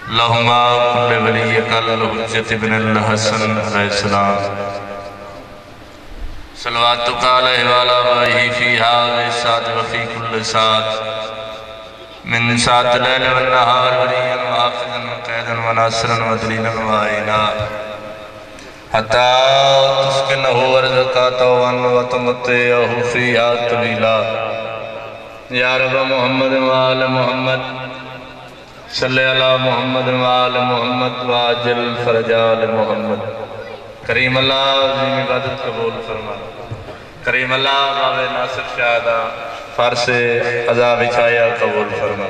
لہما کل ولی کل حجت ابن الحسن علیہ السلام صلواتک علیہ وعلا بہی فی حال سات وفی کل سات من سات لیل والنہار ولیا وحافظا وقیدا وناصرا ودلیلا وعینا حتی تسکنہ ورزقا توان وتمتعہ فیہا طویلا یا رب محمد وآل محمد صلی اللہ محمد وآل محمد واجل فرجال محمد کریم اللہ عظیم عبادت قبول فرما کریم اللہ باب ناصر شہدہ فارس عذاب چھایا قبول فرما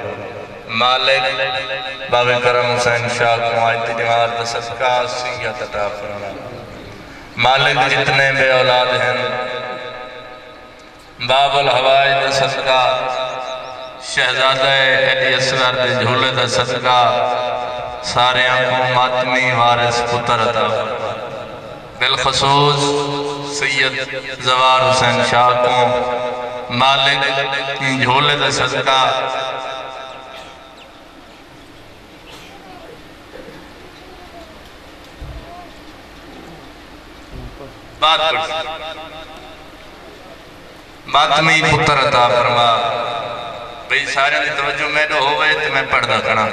مالک باب کرم حسین شاہ کو آیتی دیوار دسکا سیت عطا فرما مالک جتنے بے اولاد ہیں باب الحوائج دسکا شہزادہ علی اصغر دے جھولے دا صدقہ سارے آنکھوں ماتمی وارث پتر عطا فرما بالخصوص سید زوار حسین شاہ کو مالک جھولے دا صدقہ بات کر ماتمی پتر عطا فرما بھئی سارے دی توجہ میں تو ہوئے تو میں پڑھدا کھڑا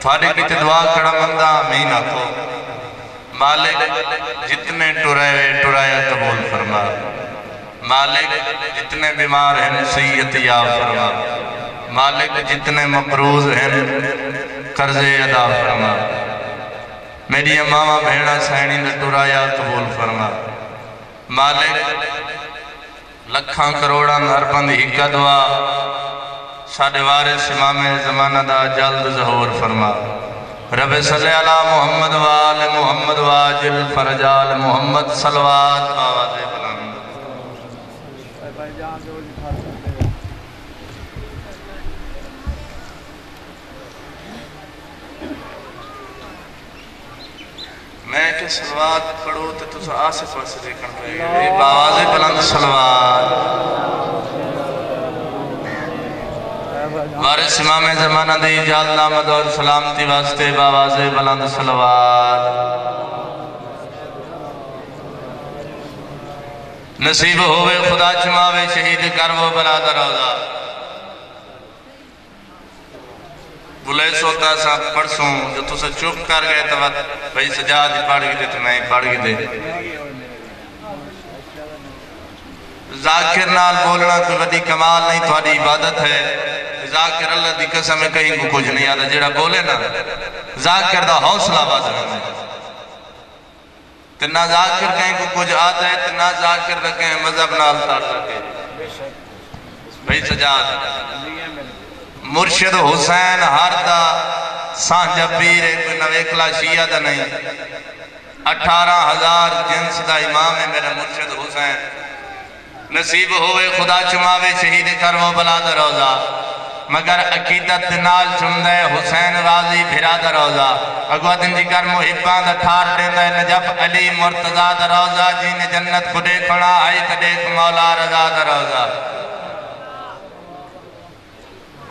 تھوڑی کی دعا کھڑا مندہ آمین آکھو مالک جتنے ٹرائے قبول فرما مالک جتنے بیمار ہیں صحت یاب فرما مالک جتنے مقروض ہیں قرض ادا فرما میری امامہ بھیڑا سینی نے ٹرائے قبول فرما مالک لکھاں کروڑاں ارپند ہکا دعا ساڑھے وارث امام زمانہ دا جلد ظہور فرما رب صلی اللہ محمد وآل محمد واجل فرجال محمد صلوات آواز بلند میں کہ صلوات پڑھو تو آسے پاسے دیکھن پہ گئے آواز بلند صلوات وارث امام زمانہ دی جال نامد اور سلامتی واسطے باواز بلند صلوات نصیب ہوئے خدا چماوے شہید کر وہ بلا دا روزہ بلے سوتا سا پڑسوں جو تو سے چپ کر گئے تو بھئی سجاد ہی پڑھ گئی دے تو میں پڑھ گئی دے ذاکر نال بولنا کوئی بدی کمال نہیں تھوڑی عبادت ہے ذاکر اللہ دی قسم میں کہیں کو کچھ نہیں آتا جیڑا بولے نا ذاکر دا حوصلہ باز رہنے تنہ ذاکر کہیں کو کچھ آتا ہے تنہ ذاکر رکھیں مذہب نال تار رکھیں بھئی سجاد مرشد حسین ہر دا سانجہ پیرے کوئی نویکلا شیعہ دا نہیں 18,000 جنس دا امام ہے میرا مرشد حسین نصیب ہوئے خدا چماوے شہید کر وہ بلا دا روزہ مگر عقیدت نال چمدے حسین غازی بھرا دا روزہ اگوہ دن جی کر محبان دا ٹھار دیندے نجف علی مرتضی دا روزہ جین جنت خودے کھڑا آئی تدیک مولا رضا دا روزہ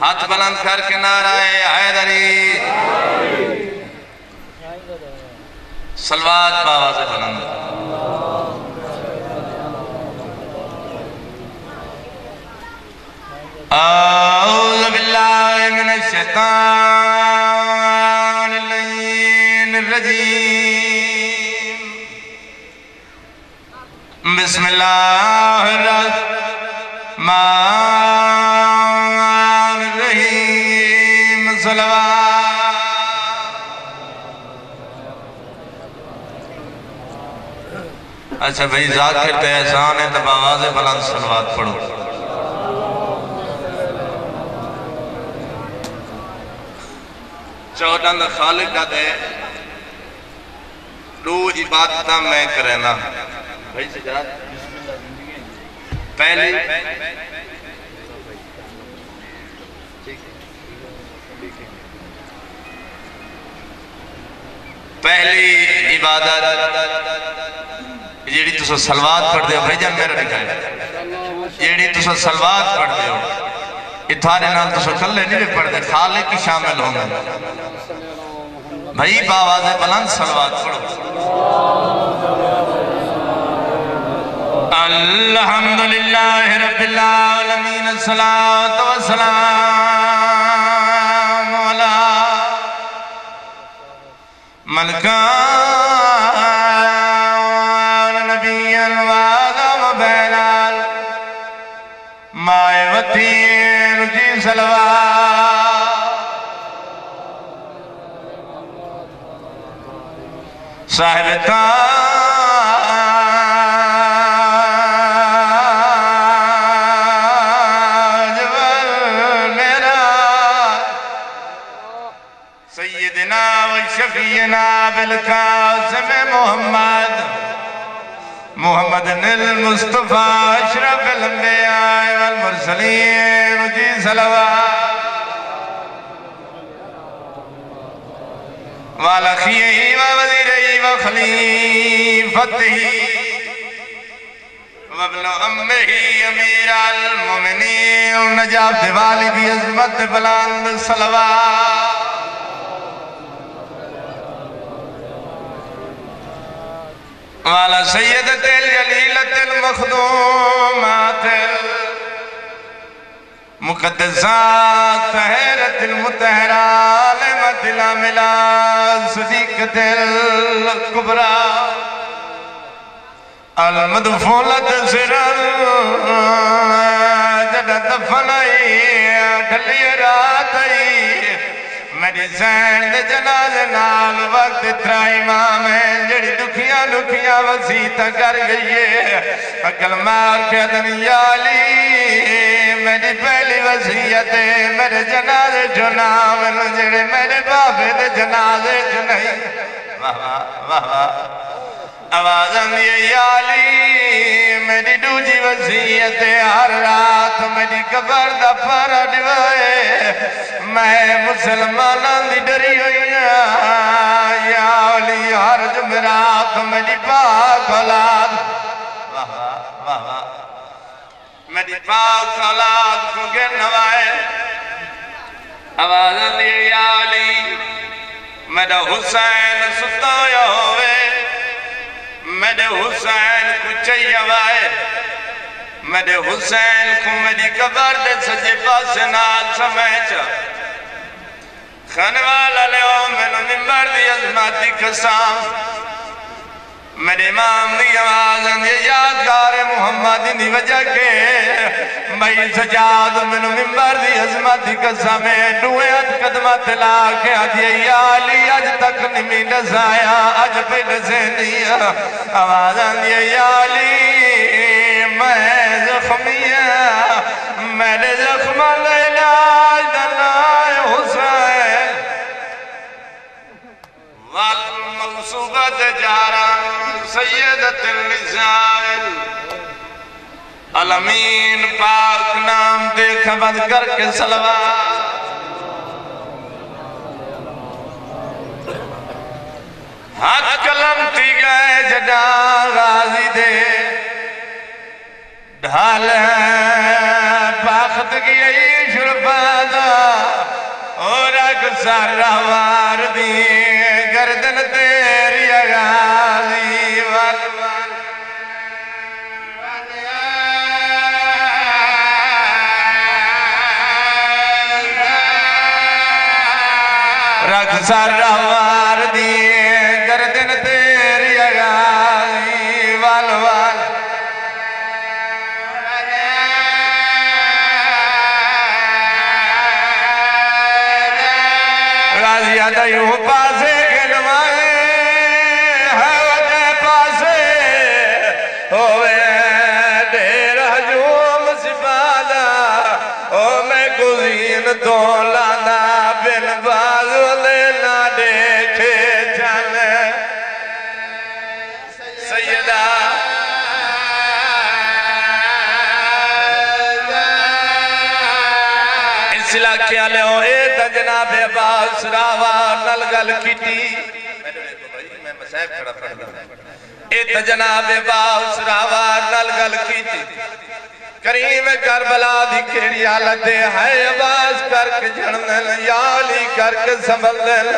ہاتھ بلند کر کے نعرہ حیدری صلوات باواز بلند اعوذ باللہ من الشیطان اللعین الرجیم بسم اللہ الرحمن الرحیم صلوات اچھا بھئی ذاکر تے احسان ہے تب آواز بلند صلوات پڑھو چودن خالق دے دو عبادتہ میں کرنا بھائی سجاد پہلی عبادت جیڑی تو سلوات پڑھ دے ہو بھائی جان میرا دکھائے جیڑی تو سلوات پڑھ دے ہو اتھارے نال تو کلے نہیں بھی پڑھ دے خالق کی شامل ہوں گے بھائی باواز بلند صلوات پڑھو الحمدللہ رب العالمین الصلاة والسلام علی من کان نبیا وآدم بینال مائے وطین جی صلوات صاحب تاج والمیراج سیدنا و شفیعنا بالقاسم محمد المصطفیٰ اشرف الانبیاء والمرسلین جی صلوات والأخيئي ووزيري وخليفته وابن أمه أمير المؤمنين ونجاة والدي عظمت بلند صلوات وعلى سيدة الجليلة المخدومات مقدسات طاهرة المطهرة عالمة العاملة صديقة الكبرى المدفولة سرا جد دفنائی ڈھلی راتائی میری زین دے جنازے نال وقت اترا امام ہے جڑی دکھیاں وسیطہ کر گئی ہے اکل مار کے دنیا لی میری پہلی وصیت ہے میرے جنازے چنام جڑے میرے بابے دے جنازے چنائی واہ واہ واہ آوازاں دیئے یا علی میری دوجی وصیت ہے ہر رات میری قبر دا پارا ڈوائے میں مسلماناں دی ڈری ہوئی یا علی ہر جمعرات میری پاک اولاد واہ واہ واہ واہ میری پاک اولاد کو گرنوائے آوازاں دیئے یا علی میرا حسین ستایا ہوئے میرے حسین کو چاہیے وائے میرے حسین کو میری قبر دے سجے پاس نال سمیچا خانوالا لے میں نے ممبر دی عظمتی قسام میرے امام دی آوازاں دی یادگار محمد دی وجہ کے بھائی سجاد میں نے ممبر دی عظمتی قسام دویت قدمت لا کے آدھے یا علی آج تک نمی نزایا آج پہ نزینیا آوازاں دی یا علی میں زخمیہ میرے زخم لیلاج دلائے حسین والمقصوبت جاران سیدت النسائل الامین پاک نام دیکھ بند کر کے صلوات ہاتھ کلم تھی گئے جدا غازی دے ڈھال پاخت گئی شرفادہ اور اکسر روار دی گردن تیری غازی والوال رکھ سر روار دی گردن تیری غازی والوال غازی آدھائیوں پاسے گلوائے ہے وجہ پاسے ہوئے دیر حجوم سفادہ او میں گزین تو لانا بن بازو لینا دیکھے چانے سیدہ اس علاقے آلے ہو اے تا جناب عباس راوہ نلگل کیٹی میں مسائب کھڑا پڑھتا اے تا جناب عباس راوہ نلگل کیٹی کریم کربلا دی کیڑی حالت ہے عباس کر کے جھڑن یا علی کر کے سنبھل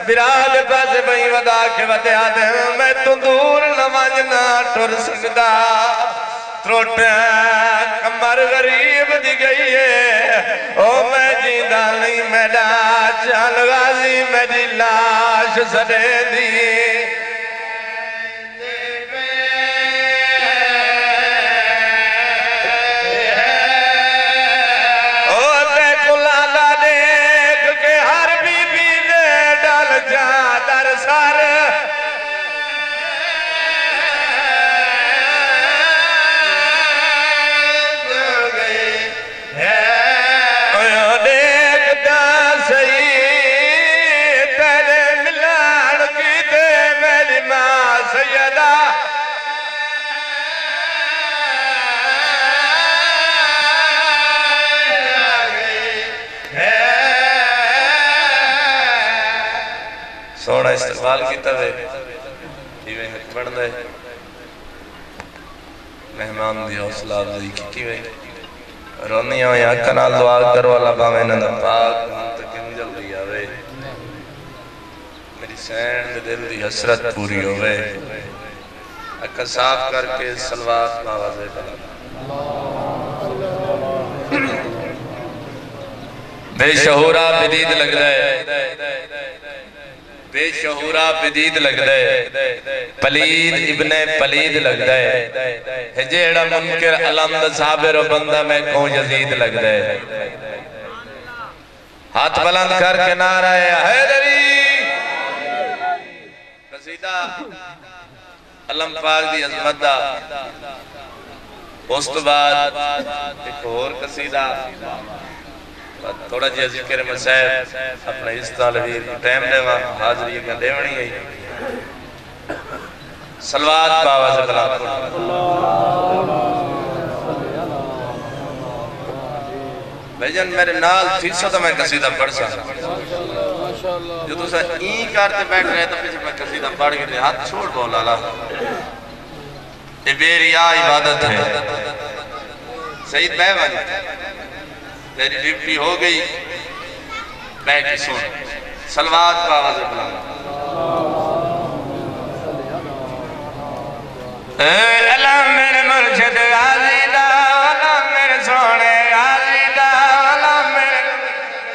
برال پاس بھئی ودا کے ودیا دیں میں تو دور نماجنا ٹر سکدا تروٹ کمر غریب دی گئی ہے او میں جیندہ نہیں میڈا چال غازی میری لاش سڑے دی سونا استقبال کی طوے دیوے حق بڑھ دے مہمان دی حوصلہ افزائی کی وے رونی ہوئی اکنا دعا کرو اللہ باوے نندہ پاک منتقم جلدی آوے میری سینڈ دل دی حسرت پوری ہوئے اکا صاف کر کے سلوات ماوازے بلا بے شہورہ بدید لگ دے بے شہورہ بدید لگ دے پلید ابن پلید لگ دے ہجیڑا منکر علمد صابر و بندہ میں کون یزید لگ دے ہاتھ بلند کر کے نعرہ حیدری قصیدہ علم پاک دی عظمت دا اس تو بعد ایک اور قصیدہ تھوڑا جی ذکر مسائب اپنا اس طالبیر کی ٹائم دے وہاں حاضری کا دیونی ہے سلوات باوا سے بلند بھائیجان میرے نال فیصد تو میں قصیدہ پڑھ سکتا جو تو سا این کرتے بیٹھ رہے تو پیچھے میں قصیدہ پڑھ گئے ہاتھ چھوڑ بولا اللہ یہ بیریا عبادت ہے سعید بیوانی تیری ڈیوٹی ہو گئی بیٹھی سن سلوات کا آواز بلند اللہ میرے مرشد غازی دا اللہ میرے سونے غازی دا اللہ میرے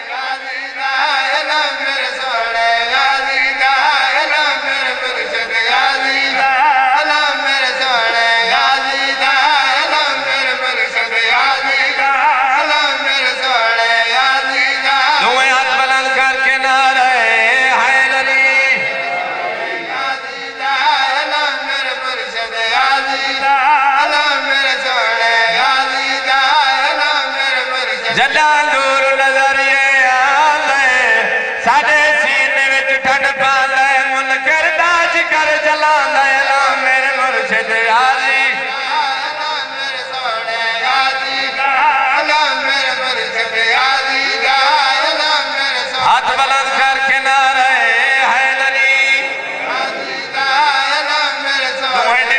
غازی دا اللہ میرے سونے غازی دا اللہ میرے مرشد غازی دا اللہ میرے سونے غازی دا اللہ میرے مرشد غازی دا اللہ میرے سونے غازی دا دوئے ہاتھ بلند کر کے نعرہ حیدری غازی دا اللہ میرے مرشد غازی دا اللہ میرے سونے غازی دا اللہ میرے مرشد جدا دور نظر یہ آلے ساڑھے سینے وچ ٹھنڈ پالے منکر داج کر جلان دے اللہ میرے مرشد غازی اللہ میرے سونے غازی دا اللہ میرے مرشد غازی دا اللہ میرے سونے ہاتھ بلند کر کے نعرہ حیدری غازی دا اللہ میرے سونے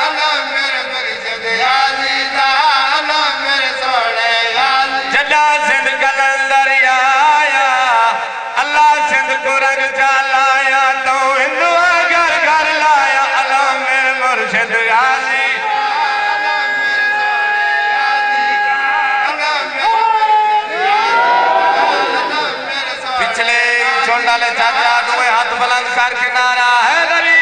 اللہ میرے مرشد غازی دا اللہ میرے سونے غازی جدا سندھ کلندر آیا اللہ سندھ کو رنگ چالایا تو ہندوہ گھر گھر لایا اللہ میرے مرشد غازی پچھلے چونڈالے چاچا دوئے ہاتھ بلند کر کے نعرہ حیدری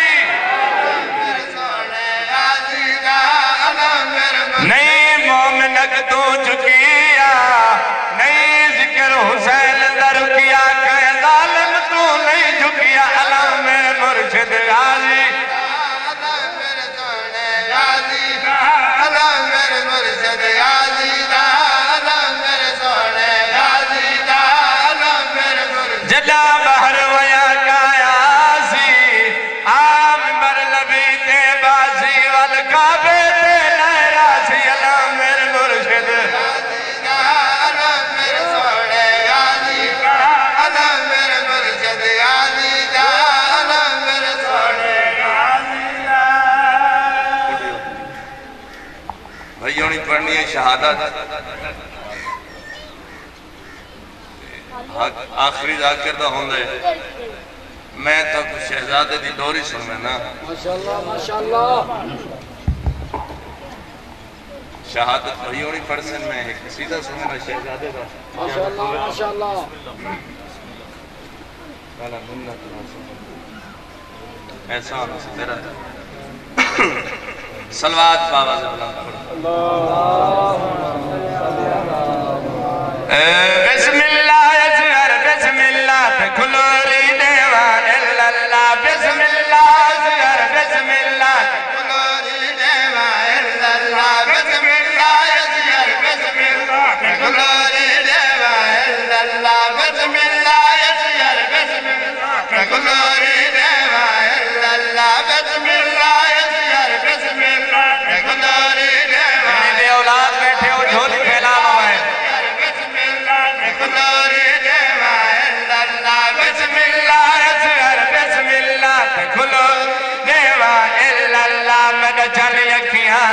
نہیں مومنک تو چکیا نہیں ذکر حسین در کیا کہ ظالم تو نہیں جھکیا اللہ میرے مرشد غازی اللہ میرے سونے غازی اللہ میرے مرشد غازی اللہ میرے سونے غازی اللہ میرے مرشد جدا بہر ویا کایا سی شہادت آخری ذاکر دا ہوں دے میں تو کچھ شہزادے دی ڈوری سن میں نا ماشاءاللہ ماشاءاللہ شہادت وہی ہونی پرسن میں ایک سیدھا سنیں میں شہزادے دا ماشاءاللہ ماشاءاللہ کالا منت ناسم احسان سے تیرا سلوات بابا سے بلند پڑھ بسم اللہ اصغر بسم اللہ تکھلوری دیوان اللہ بسم اللہ اصغر بسم اللہ تکھلوری دیوان اللہ بسم اللہ اصغر بسم اللہ تکھلوری دیوان اللہ بسم اللہ اصغر بسم اللہ تکھلوری دیوان اللہ بسم اللہ اصغر بسم اللہ تکھلوری دیوان میرے اولاد بیٹھے ہو جھولی پھیلا ہوئے بسم اللہ اصغر بسم اللہ کھلو دیوا اللہ میں تو چل یکیاں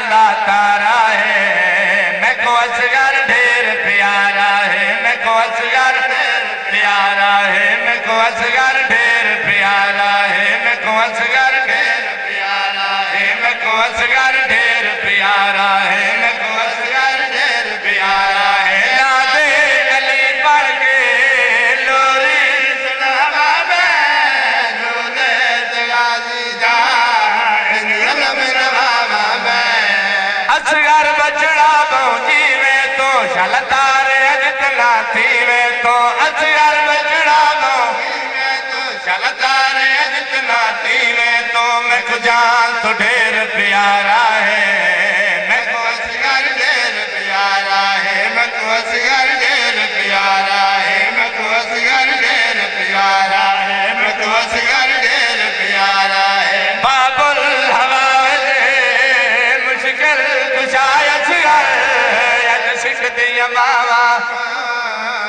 تارا ہے میں کو اصغر ڈھیر پیارا ہے میں کو اصغر ڈھیر پیارا ہے میں کو اصغر ڈھیر پیارا ہے میں کو اصغر ڈھیر پیارا ہے میں کو اصغر ڈھیر پیارا ہے میں کو اصغر ڈھیر پیارا ہے اصغر بچڑا بہنجی میں تو شلطار اجتنا تھی میں تو اصغر بچڑا بہنجی میں تو شلطار اجتنا تھی میں تو میں کو جان تو ڈھیر پیارا ہے میں کو اصغر ڈھیر پیارا ہے میں کو اصغر ڈھیر پیارا ہے میں کو اصغر ڈھیر پیارا ہے میں کو اصغر ڈھیر پیارا ہے باب الہوا ماما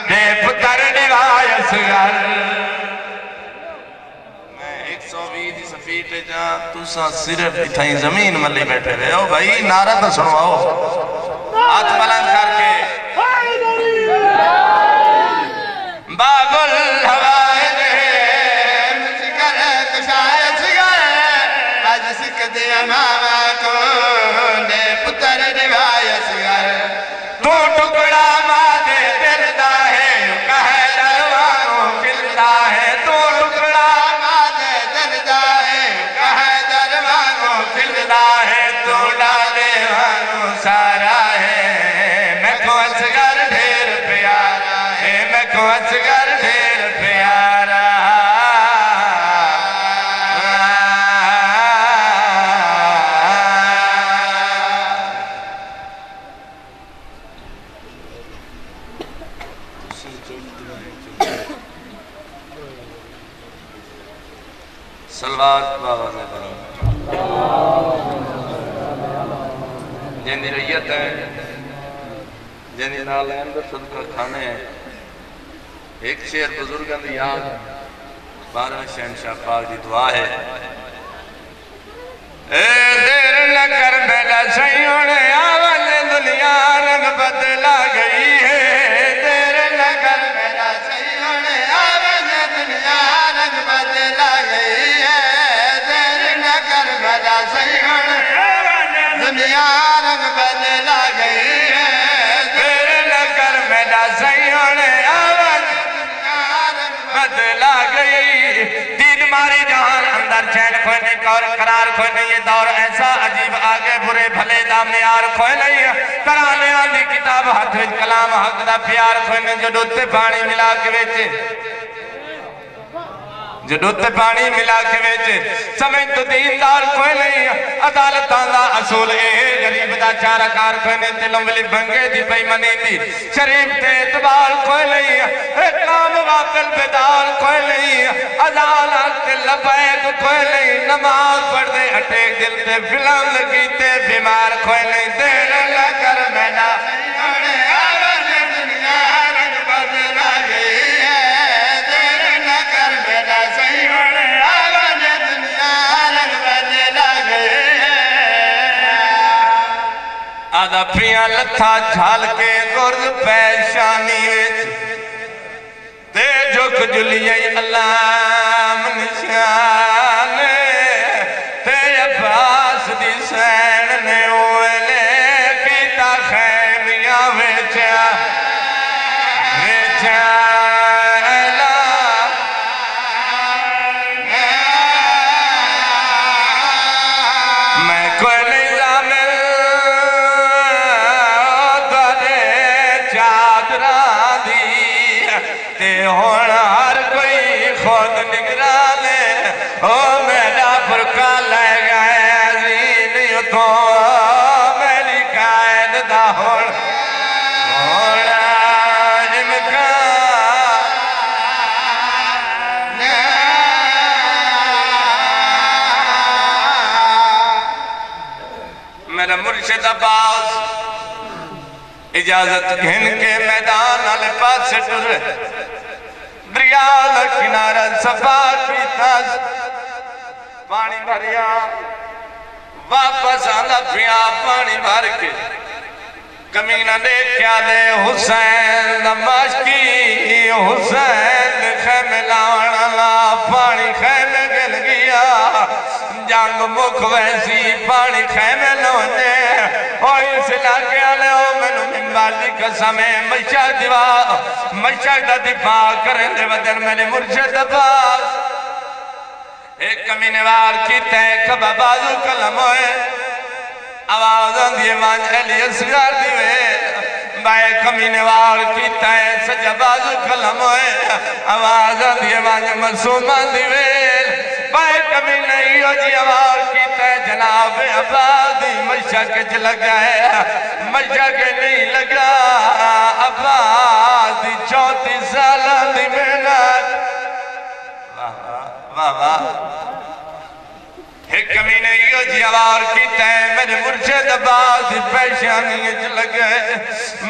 دے پتر ڈیوائی اصغر میں 120 صفیقے جہاں تُسا صرف اتھائیں زمین ملی بیٹھے رہے ہو بھائی نعرہ تو سنواؤ ہاتھ بلند کر کے باب الحوائد مشکر کشائے اصغر آج سکھ دیا ماما کو دے پتر ڈیوائی اصغر تو ٹکڑا مادے دلدا ہے کہے دروانوں کلتا ہے تو ٹکڑا مادے دلدا ہے کہے دروانوں کلتا ہے تو ڈالے وانوں سارا ہے میں کو اصغر ڈھیر پیارا ہے میں کو اصغر ڈھیر پیارا سلوات بابا سے بلند جن دی ریت ہے جن دی نالین در صدقہ کھانے ہیں ایک شعر بزرگاں دی یاد 12 شہنشاہ پاک دی دعا ہے اے دیر نہ کر بیلا سیون آول دنیا رنگ بدلا گئی ہے دیر نہ کر بیلا سیون آول دنیا رنگ بدلا گئی ہے دیر نہ کر بیلا سیون دنیا رنگ بدلا گئی ہے دیر نہ کر بیلا سیون آول دنیا رنگ بدلا گئی دین ماری جہان اندر چین کوئی نہیں اور قرار کوئی نہیں یہ دور ایسا عجیب آگے برے بھلے دامنیار کوئی نہیں کرانے آنی کتاب ہاتھ وچ کلام حق دا پیار کوئی نہیں جو دوتے پانی ملا کے بیچے جو دوتے پانی ملا کے بیچے سمجھ تو دیندار کوئی نہیں عدالتاں دا اصول اے غریب دا چارہ کار کوئی نہیں تلوں ولی بھنگے دی پئی منی دی شریف تے اعتبار کوئی نہیں اقام واقل بیدار کوئی نہیں اذان تے لبیک کوئی نہیں نماز پڑھ دے اٹیک دل تے فلم لگی تے بیمار کوئی نہیں دیر نہ کر مینا اپنیاں لتھا جھال کے گرد پیشانی ویچ تے جھک جلیے علام نشان تے عباس دی سین نے اولے کیتا خیمیاں ویچیا میں کوئی نظام دارے چادران دی تے ہونا ہر کوئی خود نگرانے او میرا فرقہ لے گئے زینیوں تو میری قائد دا ہونا میرا مرشد عباس اجازت گھن کے میدان آلے پاس سے ٹر دریال کنارہ صفار پیتا پانی بھریا واپس آنا پیا پانی بھر کے کمینہ دیکھیا دے حسین دمشقی حسین خیمے لاؤنا لا پانی خیمے گل گیا جانگ مکھ ویسی پانی خیمے لونے اور اس علاقے آلے ہو منو ممبالی قسمیں مشاہدہ دفاع کریں دے بدر میرے مرشد عباس ایک کمینے وار کی تے کبا بازو کلم ہوئے آوازان دیئے وانج علی اسگار دیوے بائے کمینے وار کی تے سجا بازو کلم ہوئے آوازان دیئے وانج منصومان دیوے بائے کمینے ہیو جی آوار کی تے جناب عبادی مشک لگا ہے مشک نہیں لگا عبادی 34 سالہ دی محنت واہ واہ ایک کمینے ہیو جی آوار کی تے میرے مرشد عباس پیشانی لگے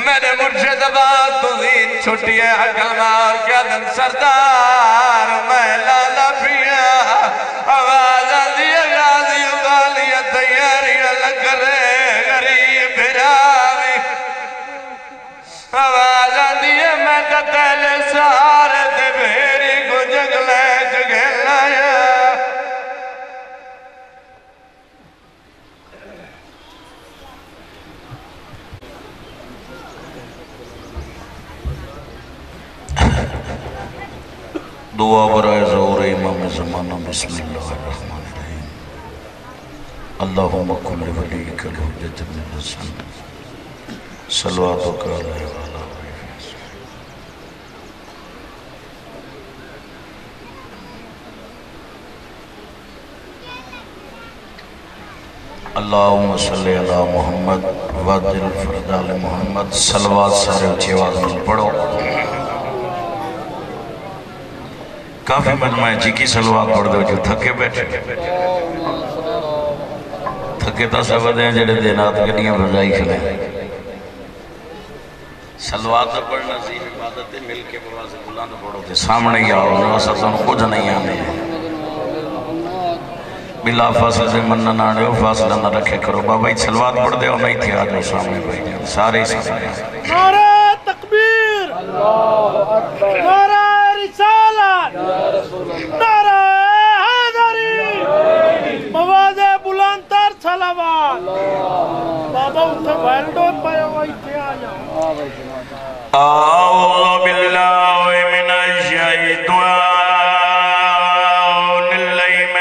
میرے مرشد عباس تو زین چھوٹی ہے عقل مار کیا دن سردار میں لالا پیا آواز آدھی غازی اگالی تیاری لگ رہے غریب راوی آواز آدھی میں تتیل سارے دے بھیری کو جگلے جگلایا دعا برائے ظہور امام زمانہ بسم اللہ الرحمن الرحیم اللہم کل ولیک الحجت من الحسن صلواتک علیہ وآلہ اللہم صلی اللہ محمد وعدل فردال محمد صلوات سارے اچھی آواز میں پڑھو کافی مجمع جی کی صلوات پڑھ دو جو تھکے بیٹھے تھکے تا سبت ہیں جڑے دینات گنیاں بھجائی کھلے صلوات پڑھنا زیر عبادت مل کے بواز بلند پڑھو تے سامنے ہی آؤ نواسطوں کچھ نہیں آنے بلا فاصل سے منہ نہ آنے ہو فاصلہ نہ رکھے کرو بابا ہی صلوات پڑھ دے ہو نہیں تھی آج ہو سامنے بھائی جان سارے ہی سامنے نعرہ تکبیر نعرہ رسالت نعرہ حیدری مواد بلند تر صلوات بابا اتھے بھائنڈوں پہ ہوئی تھے آیا اعوذ باللہ من الشیطان الرجیم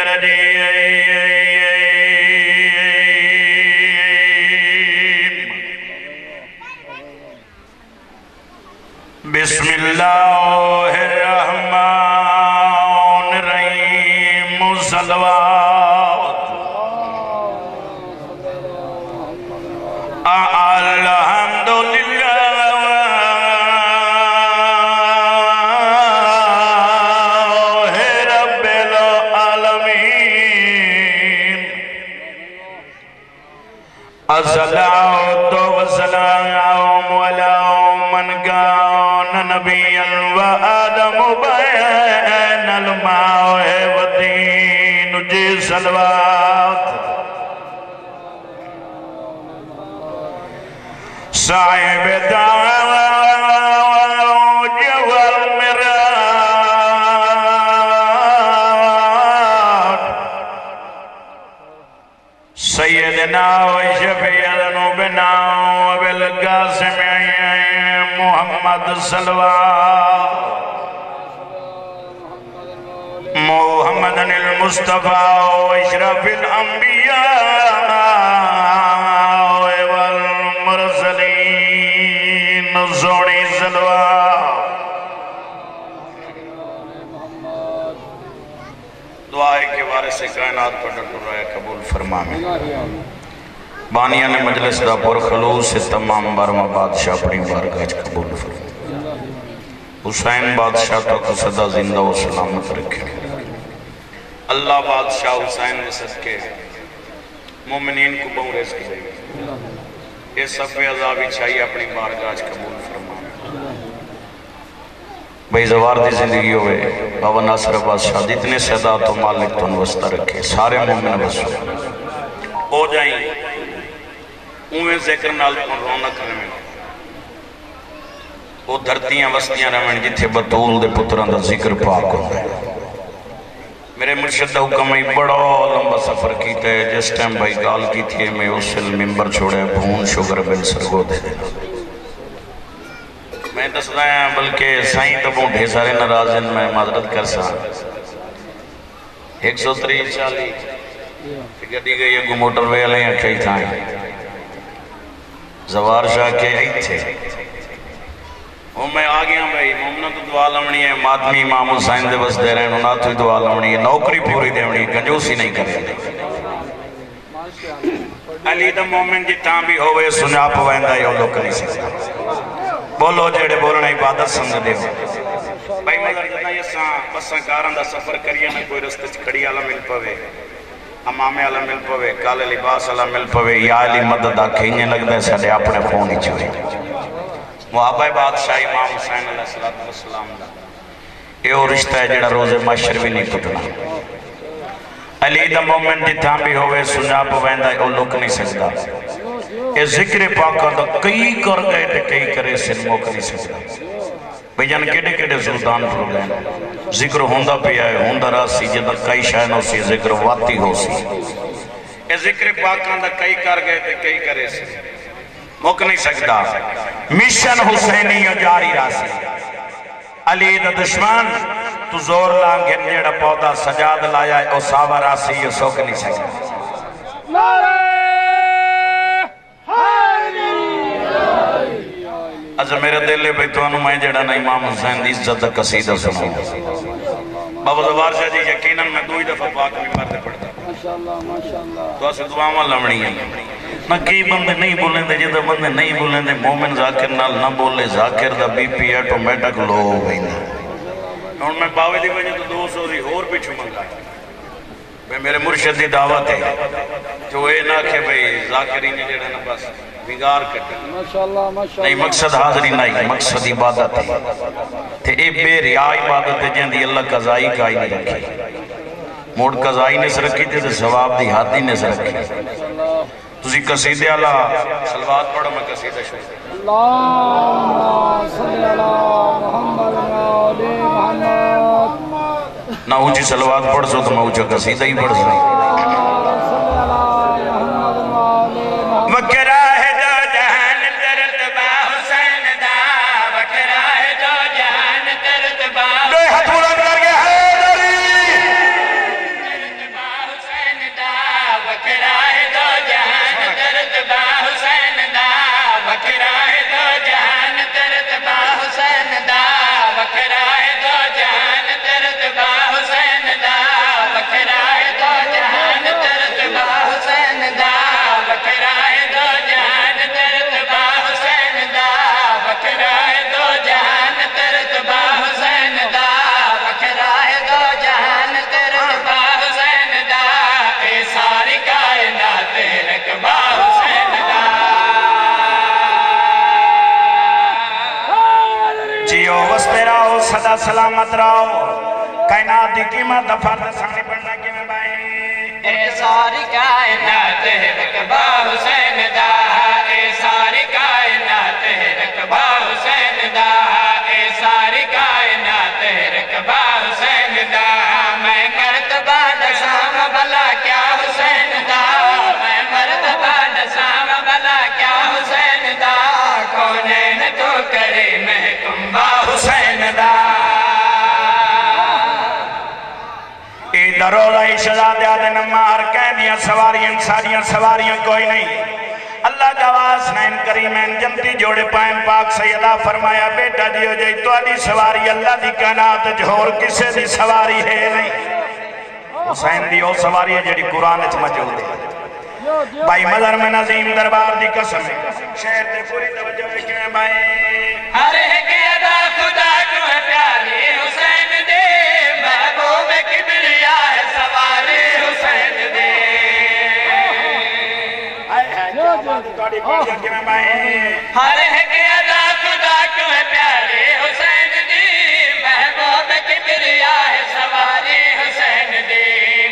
بسم اللہ الرحمن الرحیم صلوات الحمدللہ رب العالمین الصلاۃ والسلام علی من کان نبیا وآدم بین الماء والدین جی صلوات صاحب دعوت والمراد سیدنا و شفیع ذنوبنا وبالقاسم محمد صلوات محمد المصطفى واشرف الانبیاء والمرسلین سونی صلوات دعائے کے وارث کائنات پر ڈٹو رہے قبول فرما میں بانیان مجلس دا پر خلوص سے تمام برما بادشاہ اپنی بارگاہ قبول فرما حسین بادشاہ تو صدا زندہ و سلامت رکھے اللہ بادشاہ حسین نے صدقے مومنین کو بہو رزق دے یہ سب پہ عذابی چاہیے اپنی بارگاہ قبول فرما بھئی زوار دی زندگی ہوئے بابا ناصر عباس شاہ جتنے سیدات و مالک تو نوستہ رکھے سارے مومن بسو ہو جائیں اوہیں ذکر نال رونق رہے وہ دھرتیاں وستیاں رہے جتھے بطول دے پتران دا ذکر پاک ہوتا ہے میرے مرشد حکم میں بڑا لمبا سفر کیتا ہے جس ٹائم بھائی گال کی تھی میں اسل ممبر چھوڑے بھون شگر بن سرگو دے دینا میں دس دائیں بلکہ سائیں تبوں ڈھے سارے نرازن میں معذرت کر سا 143 گڑی گئی ہے موٹر وے لیں کئی تھائیں زوار شاہ کے ہی تھے وہ میں آگیا بھائی مومنہ تو دعا لمنی ہے مادمی امام حسین دے بس دے رہے ہیں انہوں تو دعا لمنی ہے نوکری پوری دے رہی ہے گنجوسی نہیں کرے علی دا مومن جتاں بھی ہوئے سنیا پوائندہ یہ لوگ نہیں سکتا بولو جیڑے بولنا عبادت سمجھ دے ہو بھائی مگر جتنا یہ بساں کاران دا سفر کریے نہ کوئی رستے کھڑی آلہ مل پوے امامے آلہ مل پوے کالے لباس آلہ مل پوے یا علی مدد آکھیں لگ دے ساڑے اپنے فون ہی چوئے محابہ بادشاہ امام حسین علیہ السلام دا یہ وہ رشتہ ہے جڑا روز معاشر بھی نہیں ٹوٹنا علی دا مومن جتاں بھی ہوئے سنیا پوائندہ یہ لوگ نہیں سکتا یہ ذکر پاکہ دا کئی کر گئے تھے کئی کرے سن موقع نہیں سکتا بھئی جان کیڑے کیڑے سلطان پر گئے ذکر ہوندہ پہ آئے ہوندہ راسی جدہ کئی شائن ہو سی ذکر واتی ہو سی یہ ذکر پاکہ دا کئی کر گئے تھے کئی کرے سن موقع نہیں سکتا مشن حسینی جاری راسی علی دا دشمن تو زور لانگے نیڑا پودا سجاد لایا او ساوا راسی یہ سوک نہیں سکتا نعرہ حیدری اچھا میرے دلے بھئی تو انہوں میں جڑا نا امام حسین دی عزت دا قصیدہ سنوں بابا زوار شاہ جی یقیناً میں دوئی دفعہ پاک میں پڑھتے پڑھتا تو اسے دعاواں لمنی ہیں نہ کئی بندے نہیں بولیں دے جدہ بندے نہیں بولیں دے مومن ذاکر نال نہ بولے ذاکر دا بی پی ایٹومیٹک لو ہو گئی نا اور میں باوے دی وجہ تو 200 دی اور پیچھو منگا میں میرے مرشد دی دعوت ہے جو اے نہ کہ بھئی ذاکری نے جڑا نا بس بگار کرتے نہیں مقصد حاضری نہیں مقصد عبادت ہے تے اے بے ریا عبادت ہے جن دی اللہ قضائی کا ہی نہیں رکھی موڑ قضائی نے سرکھی تھے تو ثواب دی ہاتھی نے سرکھی تُسی قصیدے اللہ سلوات پڑھو میں قصیدہ شروع اللہم صلی اللہ محمد علی محمد نہ اونچی سلوات پڑھ سو تو میں اونچا قصیدہ ہی پڑھ سو وکرہ ہے دو جہان ترتبہ حسین دا وکرہ ہے دو جہان ترتبہ دو ہاتھ بلند کر کے حیدری ترتبہ حسین دا وکرہ ہے دو جہان ترتبہ حسین دا وکرہ ہے دو جہان ترتبہ حسین دا وکرہ ہے دو جہان ترتبہ حسین دا وکرہ ہے دو جہان ترتبہ حسین دا وکرہ ہے دو جہان ترتبہ حسین دا وکرہ ہے دو جہان ترتبہ حسین دا وکرہ ہے دو جہان ترتبہ حسین دا اے ساری کائنات رقبہ حسین دا جیو وستے رہو صدا سلامت رہو کائنات دی قیمت دفعہ سامنے پڑھنا کی میں بھائی اے ساری کائنات رقبہ حسین دا اے ساری کائنات رقبہ حسین دا اے ساری کائنات رقبہ حسین دا میں مرتبہ دسام بلا کیا حسین دا میں مرتبہ دسام بلا کیا حسین دا کونین تو کرے محکم با حسین دا دروزہ شہزادہ دے نمار کہندیاں ساریاں سواریاں کوئی نہیں اللہ جواز نین کریمین جنتی جوڑے پائیں پاک سیدہ فرمایا بیٹا دیو جائی تو آدھی سواری اللہ دی کائنات جھور کسے دی سواری ہے نہیں حسین دی او سواری ہے جڑی قرآن اچ موجود ہے بھائی مدر میں نظیم دربار دی قسم ہے شہر دے پوری توجہ میں کہیں بھائی ہر ایک ادا خدا کو ہے پیاری حسین دے محبوب کبریا ہے سواری حسین دے ہر ایک ادا خدا کو ہے پیاری حسین دے محبوب کبریا ہے سواری حسین دے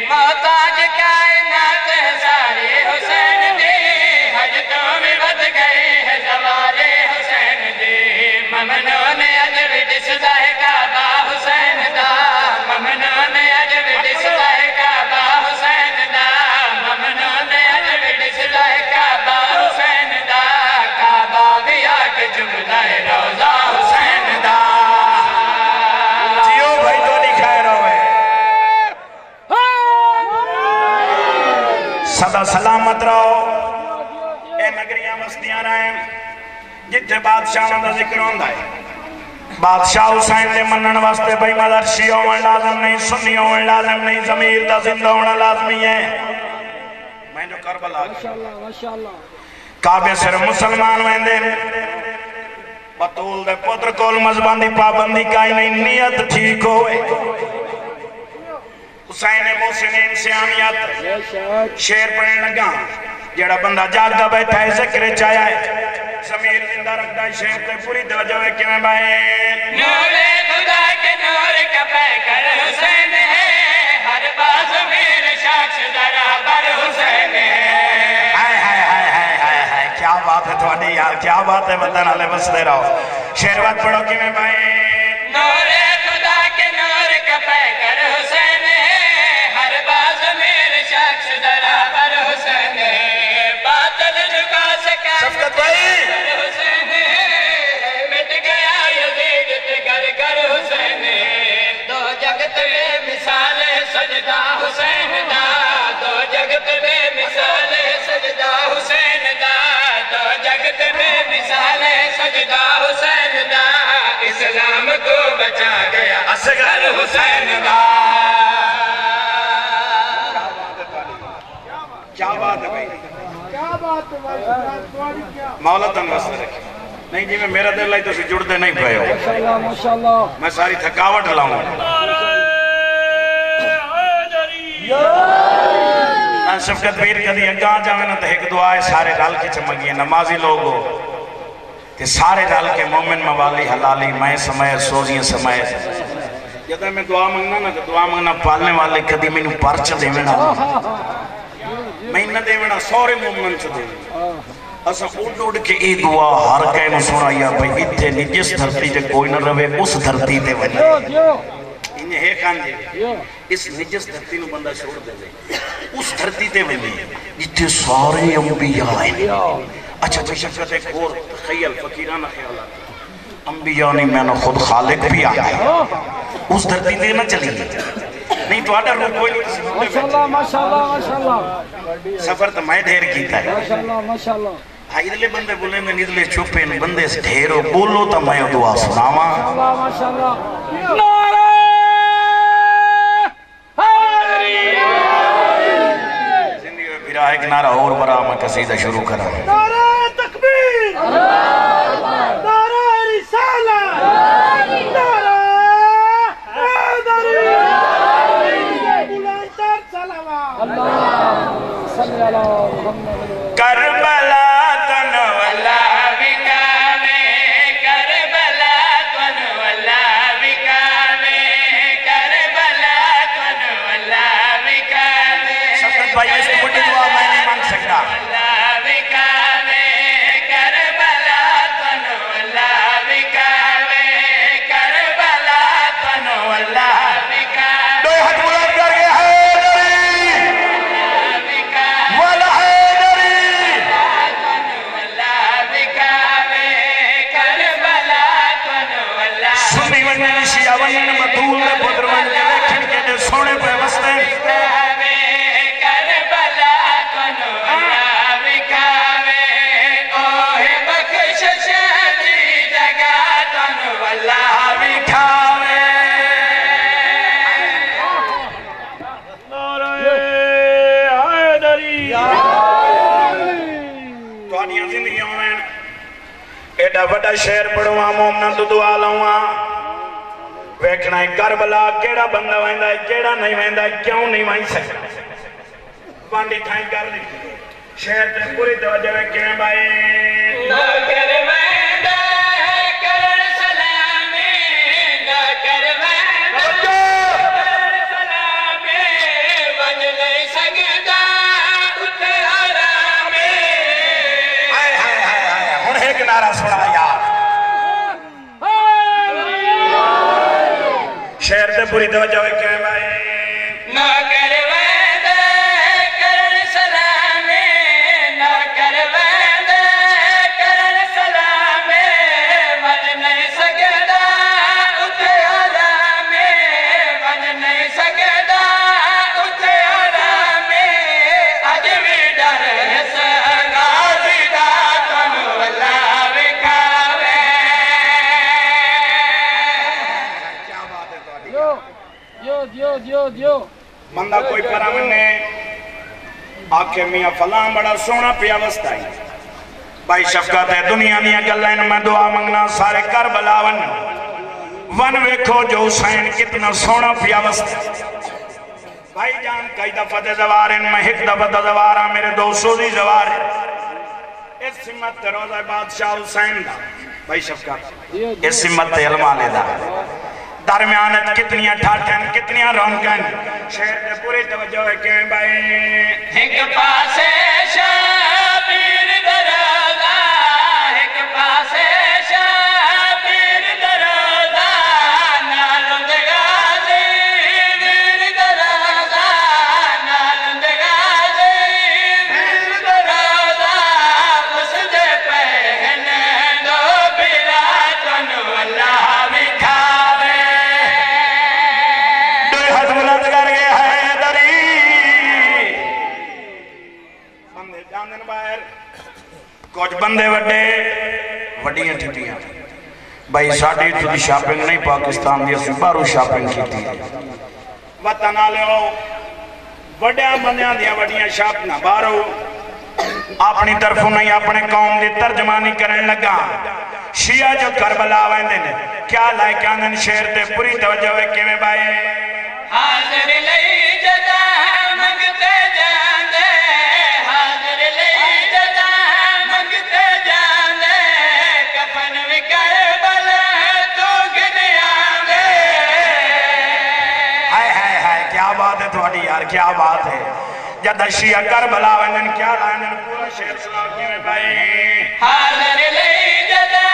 محتاج کائنات ہے ساری حسین دے حجتوں میں بد گئے ہے سواری حسین دے ممنون عجب دسدہ کعبہ حسین دا ممنون عجب دسدہ کعبہ حسین دا ممنون عجب دسدہ کعبہ حسین دا کعبہ بھی آکے جمدہ روضہ حسین دا جیو بھائی تو نہیں خیر ہوئے صدا سلامت رہو اے نگریاں بستیاں رہیں جتھے بادشاہ دا ذکر ہوندہ ہے بادشاہ حسین دے منن واسطے بھائی مدر شیعہ ہونے لازم نہیں سنی ہونے لازم نہیں ضمیر دا زندہ ہونا لازمی ہے میں جو کربلا کعبے سر مسلمان ویندے بطول دے پتر کول مذہبان دی پابندی کائی نہیں نیت ٹھیک ہوئے حسین محسنین سے آمیت شیر پڑھنے لگا جڑا بندہ جاگدہ بیٹھا ہے ذکر چاہیا ہے ضمیر زندہ رکھتا ہے شیر تے پوری توجہ ہے کہ میں بھائی نور خدا کے نور کا پیکر حسین ہے ہر باز میرے شخص ذرا بر حسین ہے ہائے ہائے ہائے ہائے ہائے ہائے کیا بات ہے تھوڑی یار کیا بات ہے بتانا لے بس دے رہا ہو شیر بات پڑھو کہ میں بھائی نور خدا کے نور کا پیکر حسین ہے ہر باز میرے شخص ذرا بر حسین ہے باطل جھکا سکا شفقت بھائی حسین ہے مٹ گیا یزید تے گر گر حسین ہے دو جگت میں مثال سجدہ حسین دا دو جگت میں مثال سجدہ حسین دا دو جگت میں مثال سجدہ حسین دا اسلام کو بچا گیا اصغر حسین دا کیا بات ہے بھائی کیا بات ہے بھائی مولا تنوست رکھیں نہیں جی میں میرا دل لائی تو سے جڑتے نہیں پہے ہو ماشاءاللہ میں ساری تھکاوٹ لاؤں میں شفقت پیر کدی اگاں جاویں نا تو ایک دعا ہے سارے رل کے چمگی نمازی لوگ ہو کہ سارے رل کے مومن موالی حلالی میں سمائے سوزیاں سمائے جب میں دعا مانگنا نا تو دعا مانگنا پالنے والے کدی میں نوں پرچ دے وینا میں نہ دے وینا سورے مومن چ دے اسا اُڑ اُڑ کے ای دعا ہر کہیں نوں سنایا بھئی اتھے نہیں جس دھرتی تے کوئی نہ رہے اس دھرتی تے وجہ انہیں ہے خان جی اس نجس دھرتی نو بندہ چھوڑ دے دے اس دھرتی تے وجہ جتھے سارے انبیاء ہیں اچھا شفقت ایک اور تخیل فقیرانہ خیالات انبیاء نہیں میں نے خود خالق بھی آیا ہے اس دھرتی تے نہ چلی نہیں تو آڈر روح کوئی نہیں ماشاءاللہ ماشاءاللہ ماشاءاللہ سفر تو میں ڈھیر کیتا ہے ماشاءاللہ ماشاءاللہ ادھلے بندے بولے میں ندلے چھپے بندے سے ڈھیرو بولو تو میں دعا سناواں ماشاءاللہ نعرہ زندگی میں پھر ایک نعرہ اور برا میں قصیدہ شروع کرا نعرہ تکبیر نعرہ رسالہ نعرہ حیدری بلندر صلوات اللہم صلی اللہ محمد کربلا تنولا بکاوے کربلا تنولا بکاوے کربلا تنولا بکاوے شفقت بھائی اس کو بڑی دعا میں نہیں مانگ سکتا اللہ بکاوے سونے پہ وستے ایڈا بڑا شہر پڑھواں مومنہ تو دعا لوں ویکھنا ہے کربلا کیڑا بندہ ویندہ ہے کیڑا نہیں ویندہ ہے کیوں نہیں وائن سکتا بانڈی تھائیں کر لی شہر تے پوری توجہ ہے کیوں بھائی نہ کر ویندہ کرن سلامی نہ کر ویندہ کرن سلامی ون نہیں سکتا اٹھے حرامی آئے آئے آئے آئے ہن ایک نعرہ سنا یار شہر تے پوری توجہ ہے کیوں بھائی نہ کر ویندہ کرن سلامی نہ کر ویندہ کرن سلامی ون نہیں سکتا اٹھے حرامی ون نہیں سکتا اٹھے حرامی اج بھی ڈر ہے غازی دا تنو اللہ وکھاوے دیو مندہ کوئی پرامن نے آکھے میاں فلاں بڑا سونا پیا وسطائی بھائی شفقت ہے دنیا دیا گلائن میں دعا منگنا سارے کربلا ون ویکھو جو حسین کتنا سونا پیا وسطائی بھائی جان کئی دفعہ دے زوارن میں ایک دفعہ زوارا میرے دو سوزی زوارن اس سمت تے روزہ بادشاہ حسین دا بھائی شفقت اس سمت تے علماء لے دا درمیانت کتنیاں ٹھاٹھن کتنیاں رونکن شہر دے پوری توجہ ہے کہ بھائی ایک پاسے شابیر درازہ ایک پاسے شابیر درازہ نالند غازی ویر درازہ نالند غازی ویر درازہ اس دے پہن دو براتن اللہ وکھاوے دوئی حد بلند کر گیا ہے دری بندے جاندن باہر کچھ بندے وڈے وڈیاں ٹھٹیاں بھائی ساڑھی تو دی شاپنگ نہیں پاکستان دی اسی بارو شاپنگ کی تھی وطن آلے ہو وڈیاں بندیاں دیا وڈیاں شاپنگ بارو اپنی طرفوں نہیں اپنے قوم دی ترجمانی کرنے لگا شیعہ جو کربلا ویندے نے کیا لائے کہ آندن شہر دے پوری توجہ ہے کہ میں بھائی حاضر لئی جدا منگتے جاندے حاضر لئی جدا منگتے جاندے کفن بھی کربلا تو گنے آندے ہائے ہائے ہائے کیا بات ہے تھوڑی یار کیا بات ہے جد شیعہ کربلا ویندن کیا لائے پورا شہر سنا کہ میں بھائی حاضر لئی جدا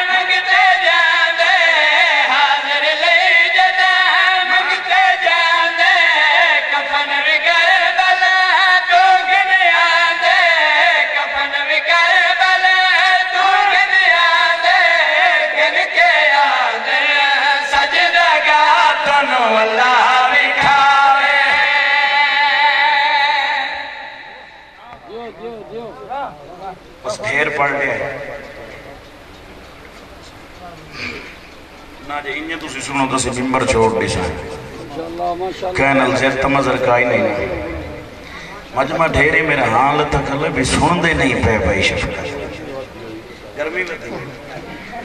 منگتے جاندے حاضر لئی جدا منگتے جاندے کفن بھی کربلا تو گنے آندے کفن بھی کربلا تو گنے آندے گن کے آندے سجدہ گاہ تنو اللہ وکھاوے دیو بس پھیر پڑھ لیا نا جے انہیں تو سنو تو سی ممبر چھوڑ بھی سائیں ماشاءاللہ کہنل زیر تمزر کائی نہیں مجمع ڈھیرے میرے حالت تک اللہ بھی سن دے نہیں پہ بھائی شفقت گرمی میں تھی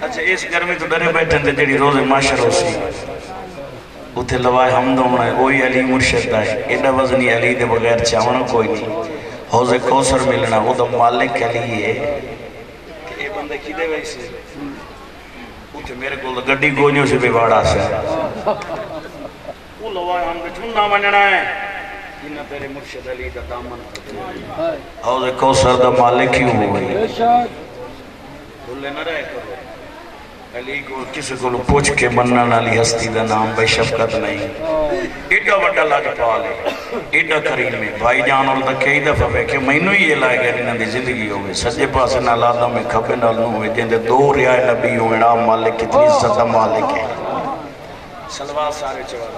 اچھا اس گرمی تو ڈرے بیٹھن دے جڑی روز معاشر ہو سی اتھے لوائے حمد ہونا ہے وہی علی مرشد ہے ایڈا وزنی علی دے بغیر چاونا کوئی نہیں حوض کوثر ملنا وہ تو مالک علی ہے کہ اے بندے کی دے ویسے اتھے میرے کو گڈی گونیوں سے بھی باڑا سے وہ لوائے ہم نے چھننا مننا ہے جنہ تیرے مرشد علی کا دامن حوض کوثر دا مالک ہی ہوئی بے شک بھولے نہ رہے کرو علی کو کسی کو پوچھ کے بننا نالی ہستی دا نام بے شفقت نہیں ایڈا وڈا لاج پالے ایڈا کریم میں بھائی جان اور دا کئی دفعہ بے کہ میں نو یہ لائے گا انہاں دی زندگی ہوئے سجے پاسے نال آدم میں کھپے نال نو ہوئے جن دے دو ریائے نبی ہوئے نام مالک کتنی عزت دا مالک ہے سلوات سارے چوار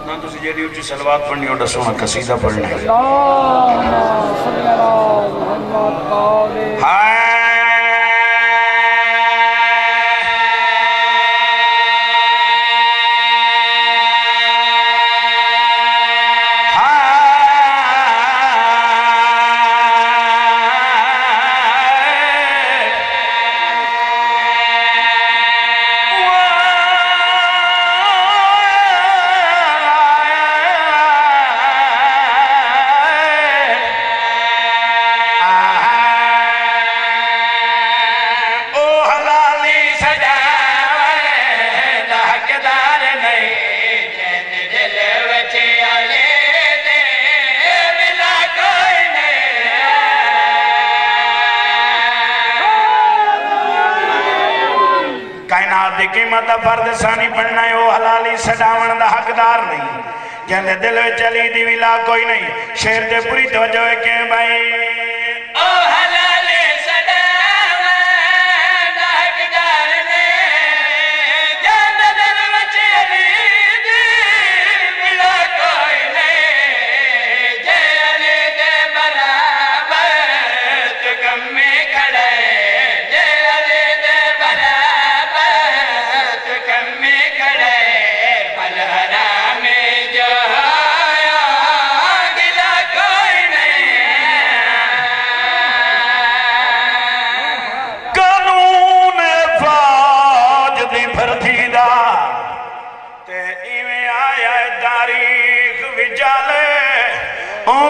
نہ تسی جیدی اچھی سلوات پڑھنی اور دسونا قصیدہ پڑھنا ہے قیمت فرد ثانی پڑھنا ہے وہ حلالی سڑاون دا حقدار نہیں جہنے دل وچ چلی دی ولا کوئی نہیں شیر دے پوری توجہ ہے کہ بھائی او حلالی سڑاون دا حقدار نہیں جہنے دل وچ چلی دی ولا کوئی نہیں جے علی دے برابر تو کم میں کھڑے جے علی دے برابر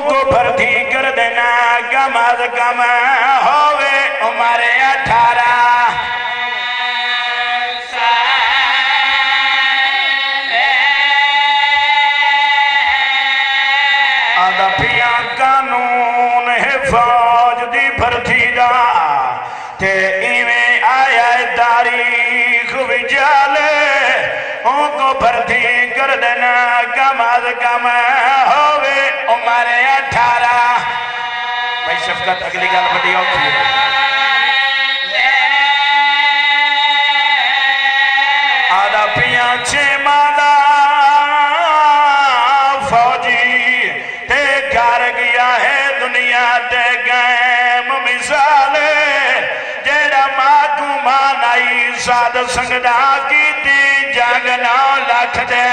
کو بھرتی کر دینا گم از گم ہوئے عمر 18 آدھا پیا قانون ہے فوج دی بھرتی دا تے ایویں آیا تاریخ وجالے ان کو بھرتی کر دینا گم از گم ہوئے عمر 18 بھائی شفقت اگلی گل بڑی ہوتی ہے آدھا پیاں چھے مادا فوجی تے کار گیا ہے دنیا تے گیم مثال جیڑا ماں تو مانائی ساد سنگدہ کی تی جنگ 9 لاکھ دے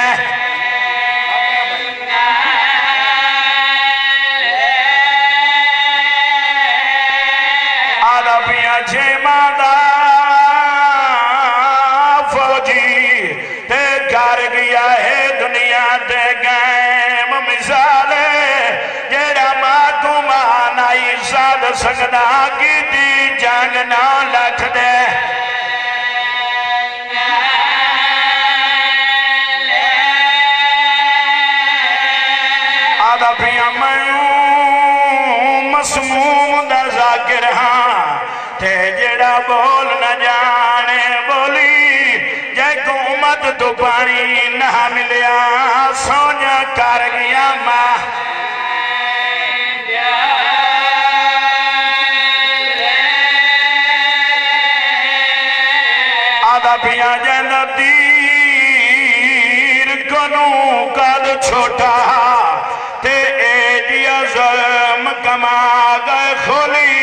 چھے مادہ فوجی تے کار گیا ہے دنیا تے گیم مثال جیڑا ماں تو مانائی ساد سکتا کی تی جنگ 9 لاکھ دے آدھا پیا میوں مسموم دا ذاکر ہاں تے جڑا بول نہ جانے بولی جے کو امت تو پانی نہ ملیا سونیا کر گیا ماں آدھا پیا جیندہ دیر کنوں قد چھوٹا تے ایڈیا ظلم کما گئے کھولی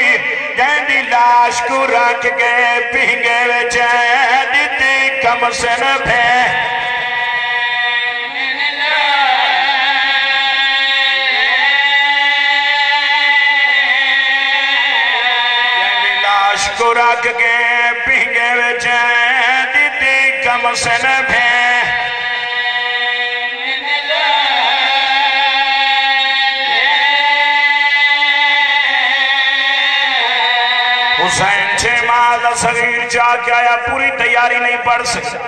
جیندی لاش کو رکھ کے پینگے وچے دیتی کم سن بھے جیندی لاش کو رکھ کے پینگے وچے دیتی کم سن بھے حسین چھے ماذا صغیر جا کے آیا پوری تیاری نہیں پڑھ سکتا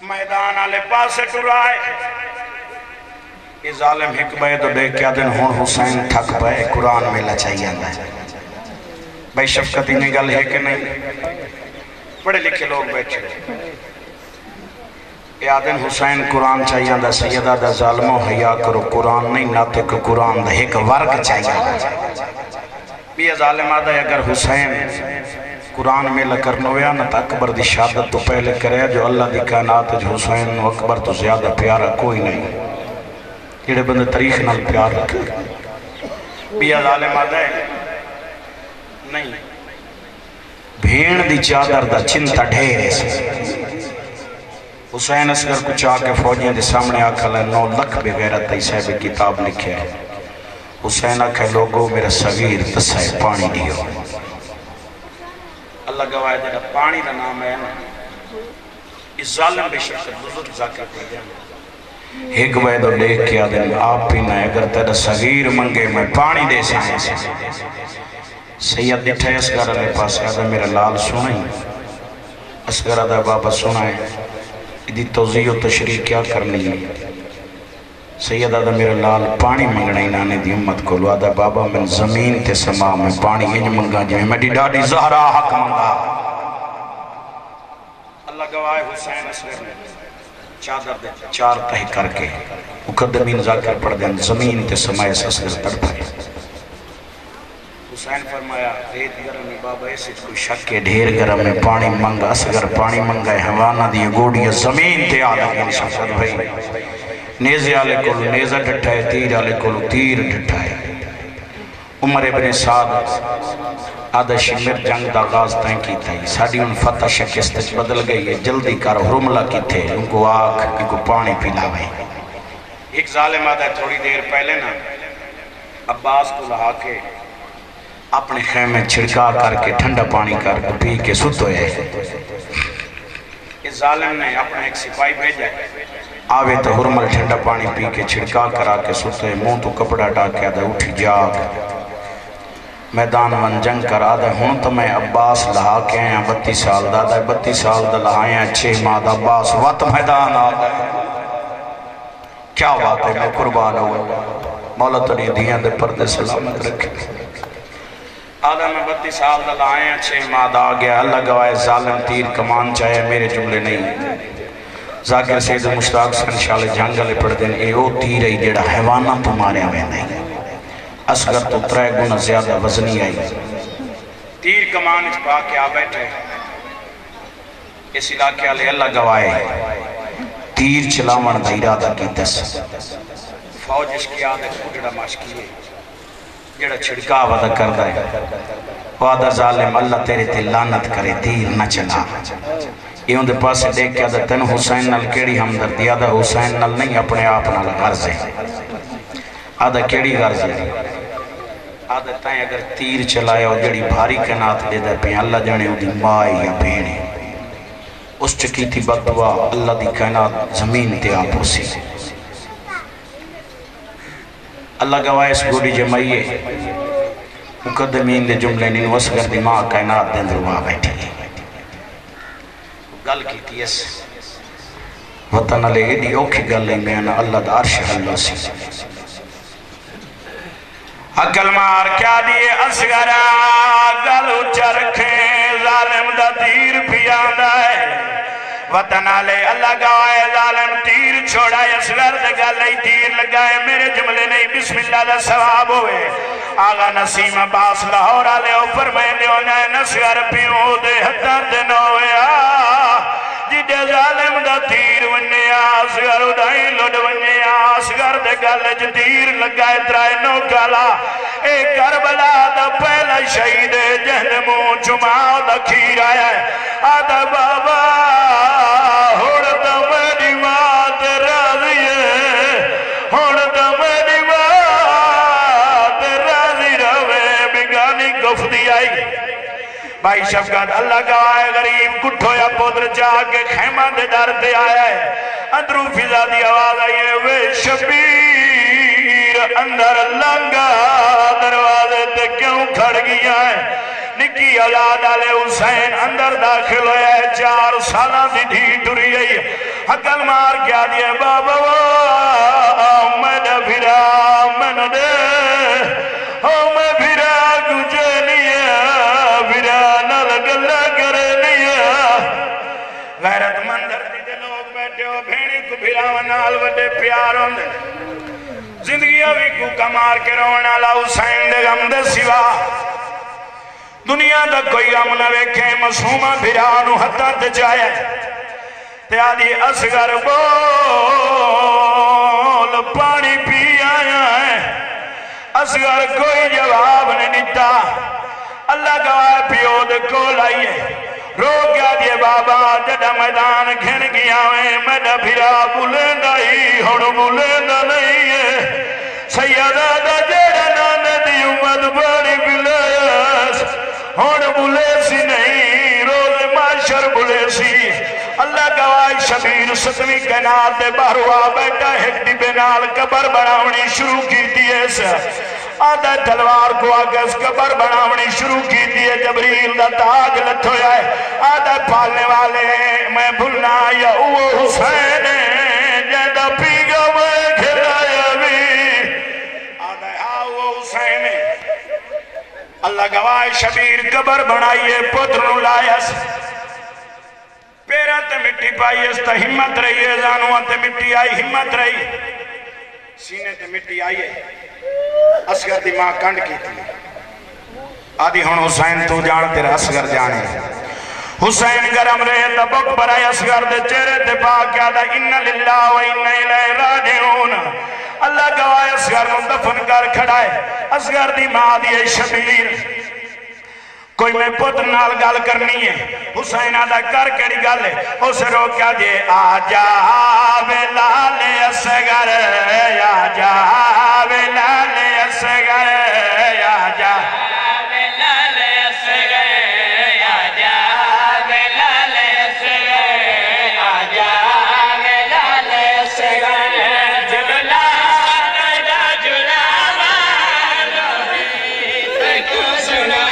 میدان آلے پاس ٹرائے یہ ظالم حکمہ تو دیکھ کیا دن ہون حسین تھک پائے قرآن میں لچائی آندہ بھائی شفقتی نے گل ہے کہ نہیں پڑھے لکھے لوگ بیٹھے یہ آدن حسین قرآن چاہیے آندہ سیدہ دا ظالموں حیاء کرو قرآن نہیں ناتے کہ قرآن دا ایک ورگ چاہیے آندہ بھی ظالم آدھا ہے اگر حسین قرآن میں لکرنو یا نہ اکبر دی شہادت تو پہلے کرے جو اللہ دی کائنات جو حسین و اکبر تو زیادہ پیارا کوئی نہیں جڑے بندے تاریخ نال پیار رکھے بھی ظالم آدھا ہے نہیں بھیڑ دی چادر دا چنتا ڈھیرے سے حسین اصغر کو چاہ کے فوجیاں دے سامنے آکھا لے 9 لکھ بغیرت تی صاحب کتاب لکھے حسین آکھا لوگو میرا صغیر تسائے پانی دیو اللہ گواہ جڑا پانی دا نام ہے نا اس ظالم بے شکر بزرگ ذاکر دے گیا ایک ویدو لے کے آدھے آپ پینا ہے اگر تیرا صغیر منگے میں پانی دے سائیں سے سید دیٹھے اسگر علیہ پاس آدھا میرا لال سنائیں اسگر آدھا بابا سنائیں ادھی توضیح و تشریح کیا کرنی ہے سید آدھا میرا لال پانی منگنا ہی نانے دی امت کو لو آدھا بابا من زمین تے سما میں پانی انج منگا جائیں میری ڈاڈی زہرہ حق منگا اللہ گواہ حسین اسگر نے چادر دے 4 تہی کر کے مقدمین ذاکر پڑھ دیں زمین تے سمائے اسگر تڑپائے حسین فرمایا ریت گرم میں بابا ایسے کوئی شک کے ڈھیر گرم میں پانی منگا اسگر پانی منگا ہے حوانہ دی گوڑی زمین تے آدھا کی شخصت بھئی نیزے آلے کلو نیزہ ڈٹھا ہے تیر آلے کلو تیر ڈٹھا ہے عمر ابن سعد آدھا شمر جنگ دا غاز تین کی تھی ساڑھی ان فتح شکست بدل گئی ہے جلدی کر حرملہ کی تھے ان کو آگ ان کو پانی پلا گئی ایک ظالم آدھا ہے تھوڑی دیر پہلے نا عباس کو لہا کے اپنے خیمے چھڑکا کر کے ٹھنڈا پانی کر کے پی کے ست ہوئے اس ظالم نے اپنا ایک سپاہی بھیجا آوے تو حرمل ٹھنڈا پانی پی کے چھڑکا کرا کے ست ہوئے منہ تو کپڑا ڈاکے آدھا اٹھی جاگ میدان من جنگ کر آدھا ہوں تو میں عباس لہا کے آیا 32 سال دادا 32 سال دا لہائے ہیں 6 ماہ دا عباس وقت میدان آدھا کیا بات ہے میں قربان ہوئے مولا تو نہیں دیاں دے پردے سلامت رکھے آدھا میں 32 سال دا لائے ہیں 6 ماہ دا آگیا اللہ گواہ ظالم تیر کمان چاہے میرے جملے نہیں ذاکر سید مشتاق سنشال جنگلے پڑھ دیں اے او تیر ای جیڑا حیوانہ تمہارے ہوئے نہیں اسگر تو 3 گنا زیادہ وزنی آئی تیر کمان اچ پا کے آ بیٹھے اس علاقے علیہ اللہ گواہ تیر چلاون دا ارادہ کی دس فوج اس کی آدھے کھوڑا ماشکی ہے جڑا چھڑکا وعدہ کردہ ہے وعدہ ظالم اللہ تیرے تے لعنت کرے تیر نہ چلا یہ ان دے پاس دیکھ کے آدھا تین حسین نال کیڑی ہمدردی آدھا حسین نال نہیں اپنے آپ نال غرض ہے آدھا کیڑی غرض ہے آدھا تائیں اگر تیر چلائے اور جڑی بھاری کنات دے دے پہ اللہ جانے وہ دی مائی یا بھیڑے اس چکی تھی بدعا اللہ دی کائنات زمین تے آپ اسی اللہ گواہ اس گوڑی جمعیے مقدمین دے جملے نین وسگر دی ماں کائنات دے اندر وہاں بیٹھی گل کی تھی اس وطن علیہ دی اوکھی گل لیں میں انا اللہ دا عرش اللہ سی عقل مار کیا دیئے اسگرہ گل اچھا رکھیں ظالم دا تیر پیاندہ ہے وطن علیہ اللہ گواہ ظالم تیر چھوڑا اسگر دے گلے تیر لگائے میرے جملے نہیں بسم اللہ دا ثواب ہوئے آغا نسیم عباس لاہور علیہ اوپر میں لیونا ہے نسگر پیوں دے حدر دے نویا جدے ظالم دا تیر ونیا اسگر ادائی لڑ ونیا اسگر دے گلے جو تیر لگائے ترائے نو کالا اے کربلا دا پہلا شہید جہنموں چماؤ دا کھیر آیا ہے آدھا بابا ہوڑ دا میری مات راضی ہے ہوڑ دا میری مات راضی روے بگانی گفتی آئی بھائی شفقت اللہ گواہ غریب کٹھو یا پودر چاہ کے خیمہ دے در دے آیا ہے اندرو فضا دی آواز آئی ہے وے شبیر اندر لنگا دروازے تے کیوں کھڑ گیا ہے نکی اولاد علیہ حسین اندر داخل ہویا ہے 4 سالہ دی دھی ٹری ہے حقل مار کیا دیئے بابا میں نہ بھرا میں نہ دے میں بھرا کچھ نہیں بھرا نہ لگلہ کرے نہیں غیرت مندر دیدے لوگ بیٹھے ہو بھیڑی کو بھرا ونال وڈے پیار ہوندے زندگی ابھی کو کمار کے رونا لا حسین دے غم دے سوا دنیا دا کوئی غم نہ ویکھے معصومہ بھرانو ہتھاں تے چایا تے آدھی اصغر بول پانی پی آیا ہے اصغر کوئی جواب نہیں دیتا اللہ گواہ پیو دے کول آئیے رو کیا دیے بابا جڑا میدان گھن گیا ہے میڈا بھرا بولیندا ہی ہن بولیندا نہیں ہے سیدہ دا جڑا نانے دی امت بڑی بلیس ہن بلیسی نہیں روز معاشر بلیسی اللہ گواہ شبیر ستویں کائنات دے باہروا بیٹھا ایک ڈبے نال قبر بناونی شروع کی دیئے سے آدھا تلوار کو آگے اس قبر بناونی شروع کی دیئے جبریل دا تاج لتھو جائے آدھا پالنے والے میں بھلنا یا وہ حسین جیدہ پیگا میں کھلایا بھی آدھا ہاں وہ حسین اللہ گواہ شبیر قبر بنائیے پتر لائیس پیرہ تے مٹی پائی اس تا ہمت رہی ہے زانوان تے مٹی آئی ہمت رہی سینے تے مٹی آئی ہے اصغر دی ماں کنڈ کی تھی آدھی ہون حسین تو جان تیرا اصغر جانے حسین گرم رہے دبک برائے اصغر دے چہرے دے پاک کیا دا انہا للہ و انہا الہ راجعون اللہ گواہ اصغر دفن کر کھڑائے اصغر دی ماں دی شبیر کوئی میں پتر نال گال کرنی ہے حسین آدھا کر کڑی گال ہے اسے رو کیا دے آجا بلال اصغر آجا بلال اصغر آجا بلال اصغر آجا بلال اصغر آجا بلال اصغر جبلان دا جلاوان تکو سنا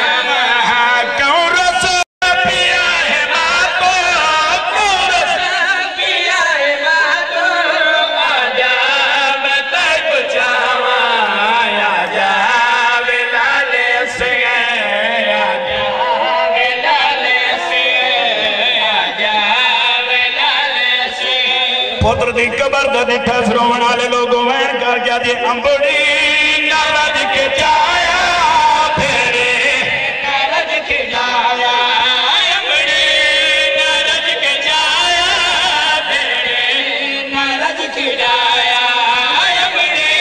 پتر دی قبر دا دیٹھا سروان آلے لوگوں وین کر گیا دی امبڑی نارد کے جایا پھیرے نارد کے جایا امبڑی نارد کے جایا پھیرے نارد کے جایا امبڑی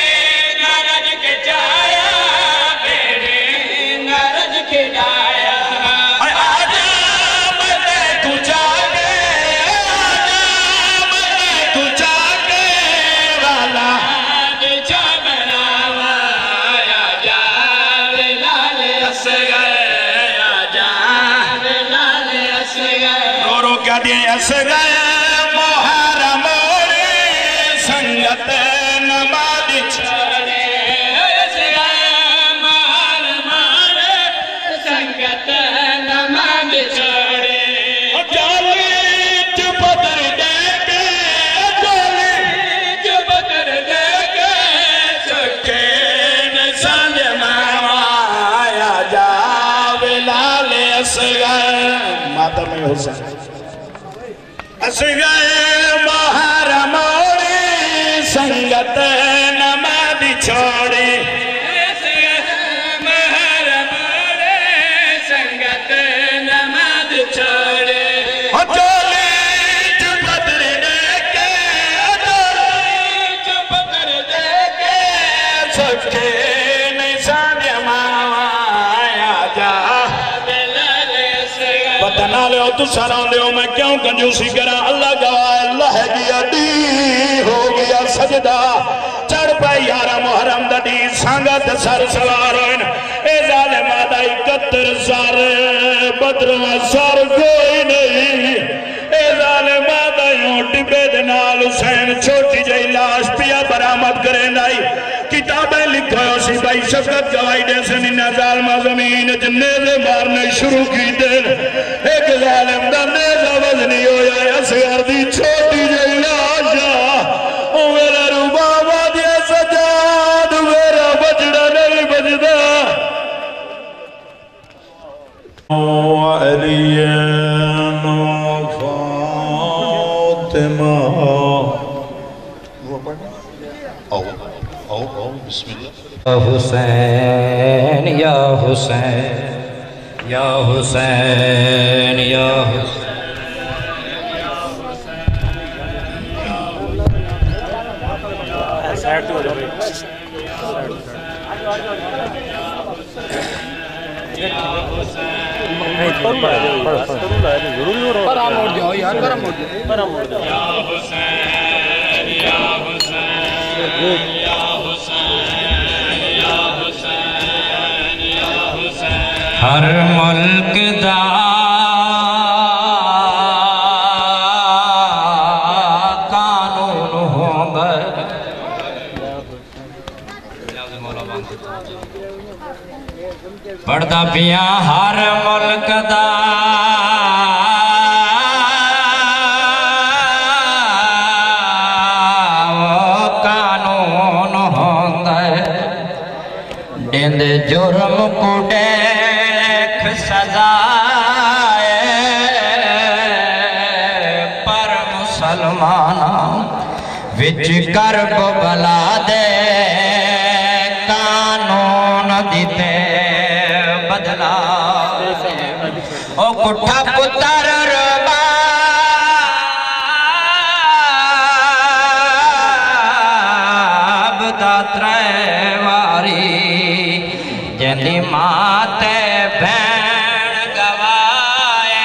نارد کے جایا پھیرے نارد کے جایا اصغر محرم سنگت نماز چھڑے اصغر محرم سنگت نماز چھڑے چولی چپتر دے کے چولی چپتر دے کے سکے نسان ماما آیا جا بلال اصغر ماتم حسین اصغر محرم سنگت نماز چھوڑی اصغر محرم سنگت نماز چھوڑی چولی چپتر دے کے چپتر دے کے سکے نسان ماما آیا جا بتنا لے ہو تو سران دے ہو میں کیوں کنجوسی کرا اللہ گواہ اللہ گیا دی ہو گیا سجدہ چڑھ پائی یارا محرم دا دی سانگت سر سوار ہوئن اے ظالم آدھا 71 سار بدروں سار کوئی نہیں اے ظالم آدھا یوں ڈبے دنال حسین چھوٹی جائی لاش پیا برآمد کریں نائی کتابیں لکھو سی بھائی شفقت گواہی دے سے نینا ظالمہ زمین جنیزے مارنے شروع کی دن ایک ظالم دا نیزہ وزنی ہویا ہے اصغر دی چھوٹی جائی لاشا میرا روبابا دیا سجاد میرا بجڑا نہیں بجدا علیین فاطمہ بسم اللہ حسین یا حسین یا حسین یا حسین ہر ملک دا قانون ہوندا پڑھدا پیاں ہر ملک دا قانون ہوندا ڈیند جرم کو دیکھ سزائے پر مسلماناں وچ کرب بلا دے قانون دیتے بدلا او کٹھا پتر رباب دا تریواری جندی ماتے بین گوائے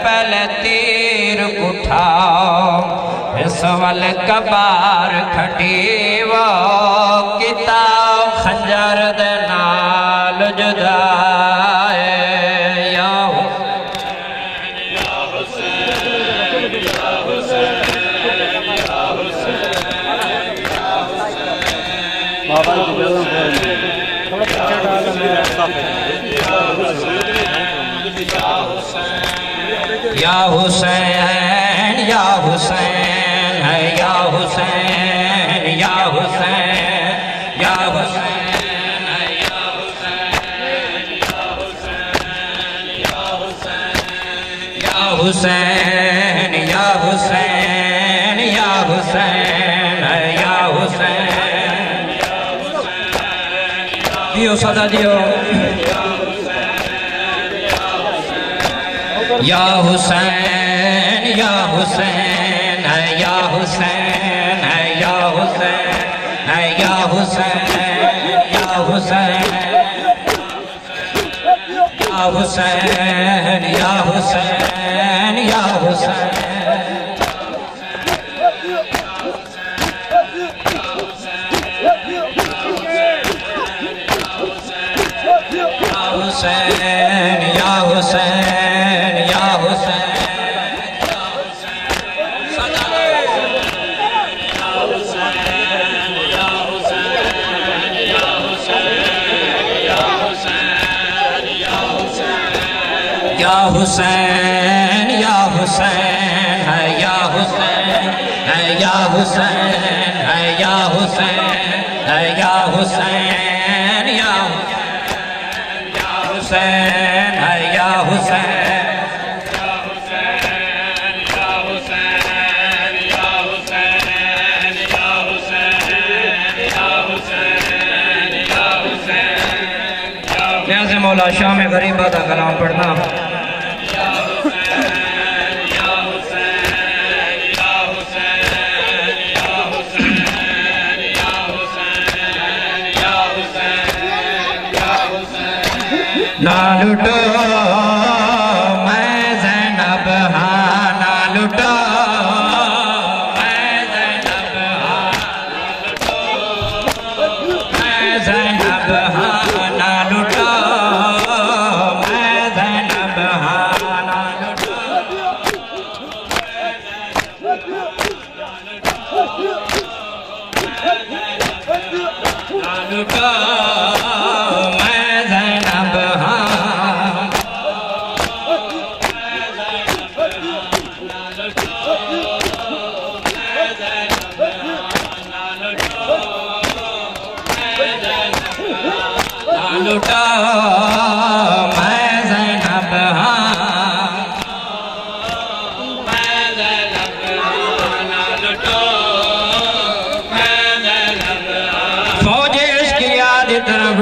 پہلے تیر کٹھاؤ اس وال کبار کھٹی وہ کتاب خنجر دے نال جدائے یا یا حسین یا حسین ہے یا حسین یا حسین یا حسین ہے یا حسین یا حسین یا حسین یا حسین یا حسین ہے یا حسین دیو صدا دیو یا حسین یا حسین ہے یا حسین ہے یا حسین ہے یا حسین یا حسین یا حسین یا حسین یا حسین حسین یا حسین یا حسین یا حسین یا حسین ہے یا حسین ہے یا حسین ہے یا حسین ہے یا حسین یا حسین ہے یا حسین نیاز مولا شام غریبہ دا کلام پڑھنا نہ لٹو میں زینب ہاں نہ لٹو میں زینب ہاں میں زینب ہاں نہ لٹو میں زینب ہاں نہ لٹو نہ لٹو لٹا میں زینب ہاں میں زینب ہاں نہ لٹو میں زینب ہاں فوج عشق کی آدھی طرف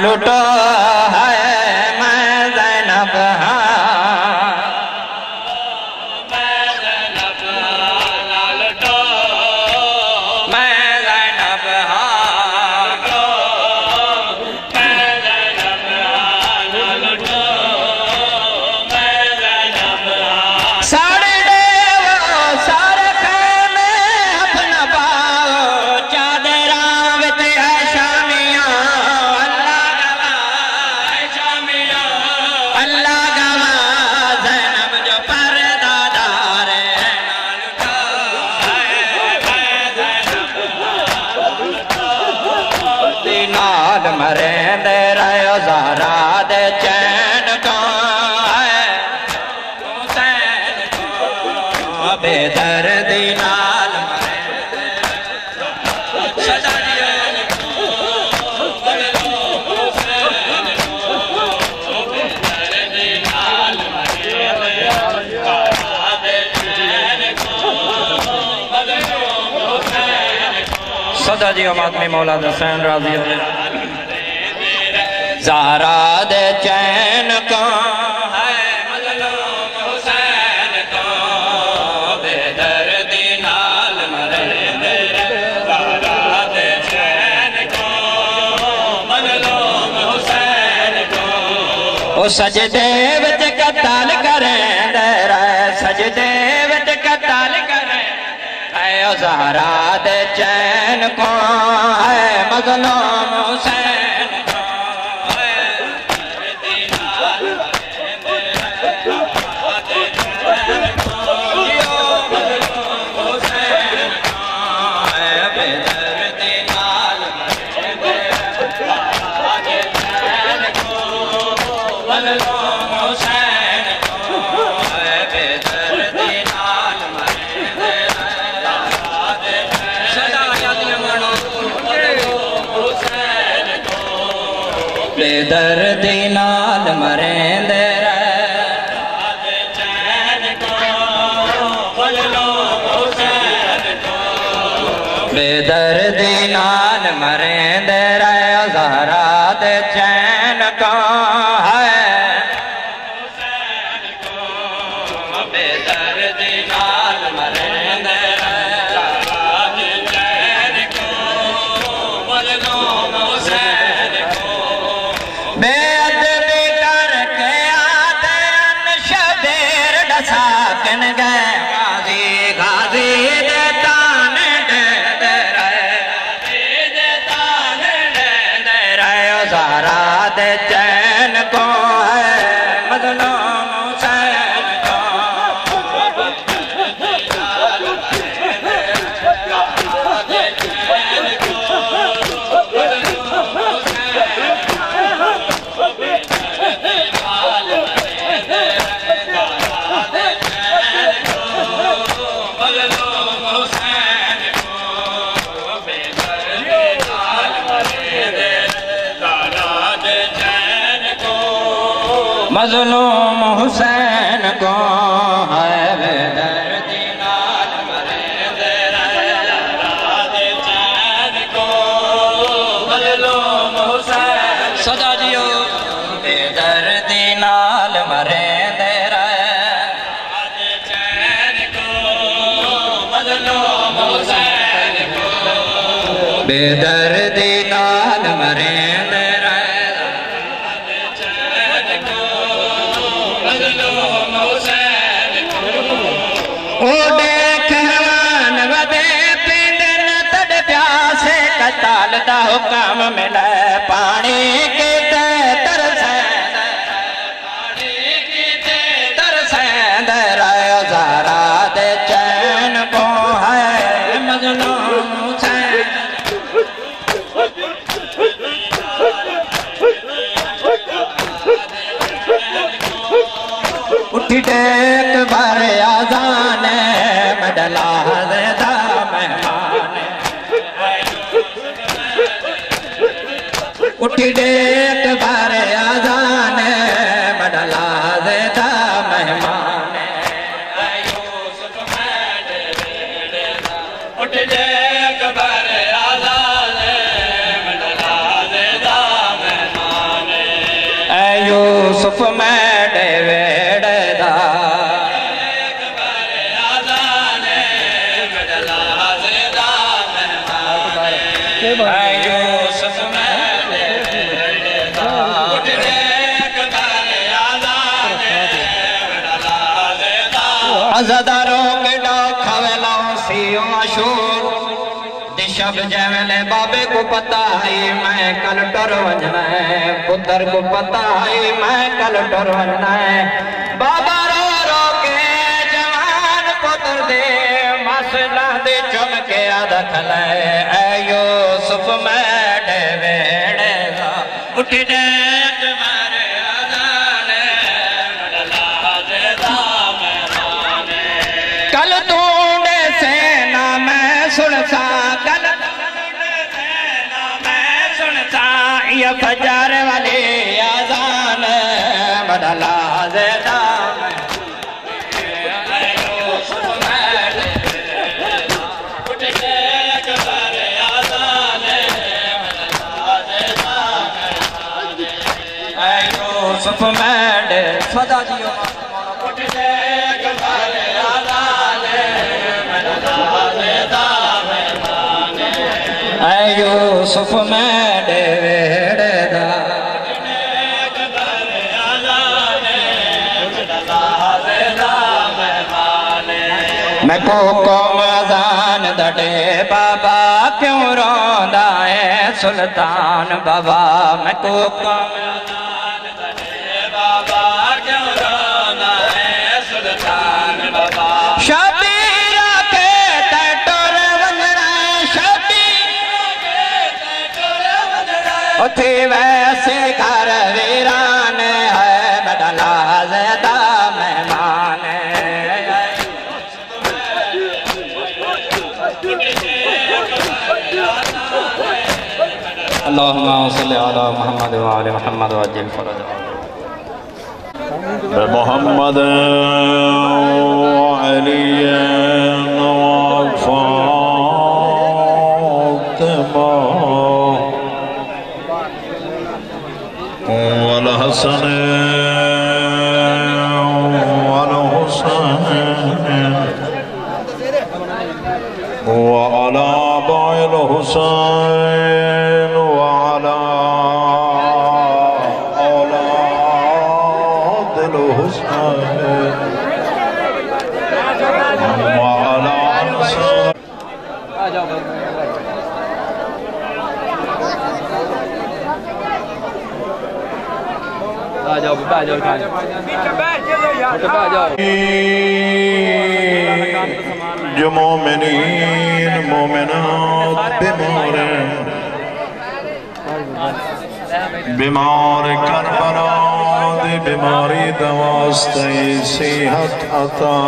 لٹو ہے میں زینب ہاں میں زینب نہ لٹو میں زینب ہاں میں زینب نہ لٹو میں زینب ہاں ساڑے دیو سارے خیمے اپنا پاؤ چادراں وچ ہے شامیاں اللہ گواہ ہے شامیاں اللہ گواہ زینب جو پردہ دار ہے نہ لٹو ہے میں زینب نال مرین دے رہے زہرا دے چین کو ہے حسین کو بے دردی نال مرین دے رہے صدا دیان کو بلو حسین کو بے دردی نال مرین دے زہرا دے چین کو بلو حسین کو صدا جی ماتمی مولا حسین راضی اللہ زہرا دے چین کو ہے مظلوم حسین کو بے دردی نال مرین دے زہرا دے چین کو مظلوم حسین کو او سجدے وچ قتل کریں دے رہے سجدے وچ قتل کریں اے او زہرا دے چین کو ہے مظلوم حسین کو بے دردی نال مرین دے رہے چین کو مظلوم حسین کو بے دردی نال مرین دے رہے زہرا دے چین کو ہے حسین کو بے دردی نال مرین دے رہے زہرا دے چین کو مظلوم حسین کو بے ادبی کر کے آتے ان شبیر ڈساکن گئے غازی غازی دے تان دے دے رہے غازی دے تان دے دے رہے زہرا دے چین کو ہے مظلوم حسین کو مظلوم حسین کو ہے بے دردی نال مرین دے رہے زہرا دے چین کو مظلوم حسین صدا دیو بے دردی نال مرین دے رہے زہرا دے چین کو مظلوم حسین کو بے دردی نال مرین دے قتال دا حکم ملے پانی کی تے ترسین پانی کی تے ترسین رائے زہرا دے چین کو ہے مظلوم حسین اٹھی ٹیک بھر آزان مڈلا زیدہ مہمان اٹھی ڈیک بار آزان مڈلا زیدہ مہمان اٹھی ڈیک بار آزان مڈلا زیدہ مہمان یوسف میڈے ویڑے دا عزداروں کے ڈاک کھویلاؤں سیوں مشہور دشب جیویلے بابے کو پتا ہے میں کل ٹر ونجنا ہے پتر کو پتا ہے میں کل ٹر ونجنا ہے بابا رو رو کے جوان پتر دے مسئلہ دے چمکے آدھت لے اے یوسف میڈے ویڑے دا اٹھ دے یہ فجر والی آزان بدلا زیدہ یوسف میڈے صدا دیو اے یوسف میڈے ویڑے دا میں کو قوم اذان دڑے بابا کیوں روندا ہے سلطان بابا میں کو قوم اذان دڑے بابا کیوں روندا ہے سلطان بابا شبیرہ کے تیٹور ونجنا شبیرہ کے تیٹور ونجنا اتھی ویسے گھر ویران ہے بدلا زیدہ مہمان ہے اللہم صلی علی محمد وعلی محمد وعجل فرج بمحمد وعلی وفاطمہ والحسن والحسین وعلى أبع الحسين وعلى أولاد الحسين وعلى الحسين جو مومنین مومنات بیمار کربلا دی بیماری دواستے صحت عطا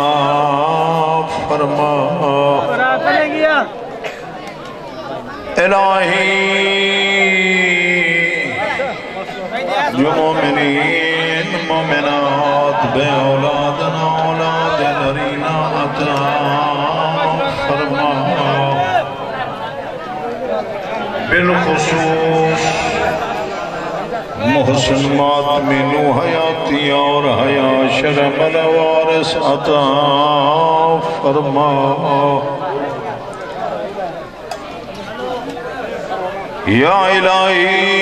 فرما الہی جو مومنین مومنات بے اولادنا اولاد نرینا عطا فرما بالخصوص محسن ماتمینو حیاتی اور حیا شرم الوارث عطا فرما یا الہی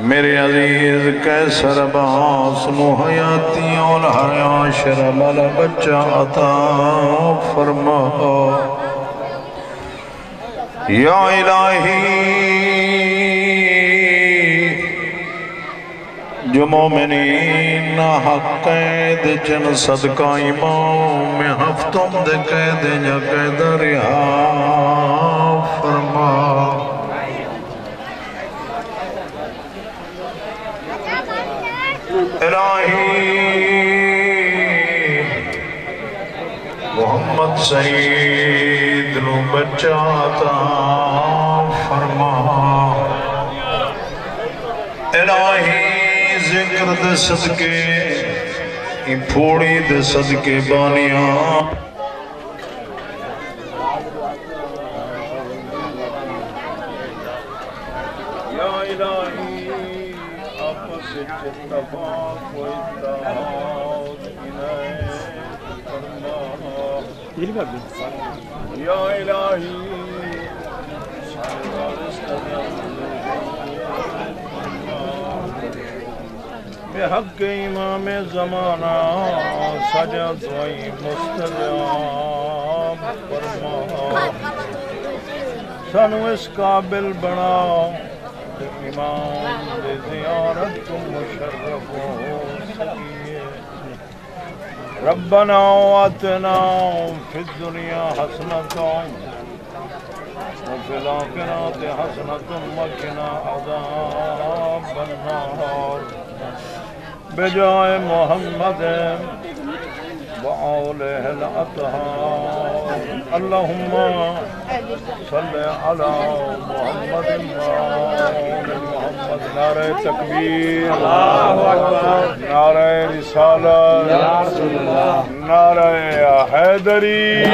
میرے عزیز کیسر باس نو حیاتی اور حیا شرم البچہ عطا فرما یا الہی جو مومنین حق قید جن صدقہ امام میں ہفتم دے قید یا قید رہا فرما الہی محمد سعید نو بچہ عطا فرما الہی ذکر دے صدقے پھوڑی دے صدقے بانیاں یا الہی اتفاق و اتحاد عنایت فرما یا الہی بحق امام زمانہ سجد و مستجاب فرما سانو اس قابل بنا امام دے زیارت کو مشرف ہو سکیے ربنا آتنا فی الدنیا حسنۃ وفي الآخرة حسنة وقنا عذاب النار بجاه محمد وآله الأطهار اللهم صل على محمد وآل محمد نعرہ تکبیر اللہ اکبر نعرہ رسالت نعرہ حیدری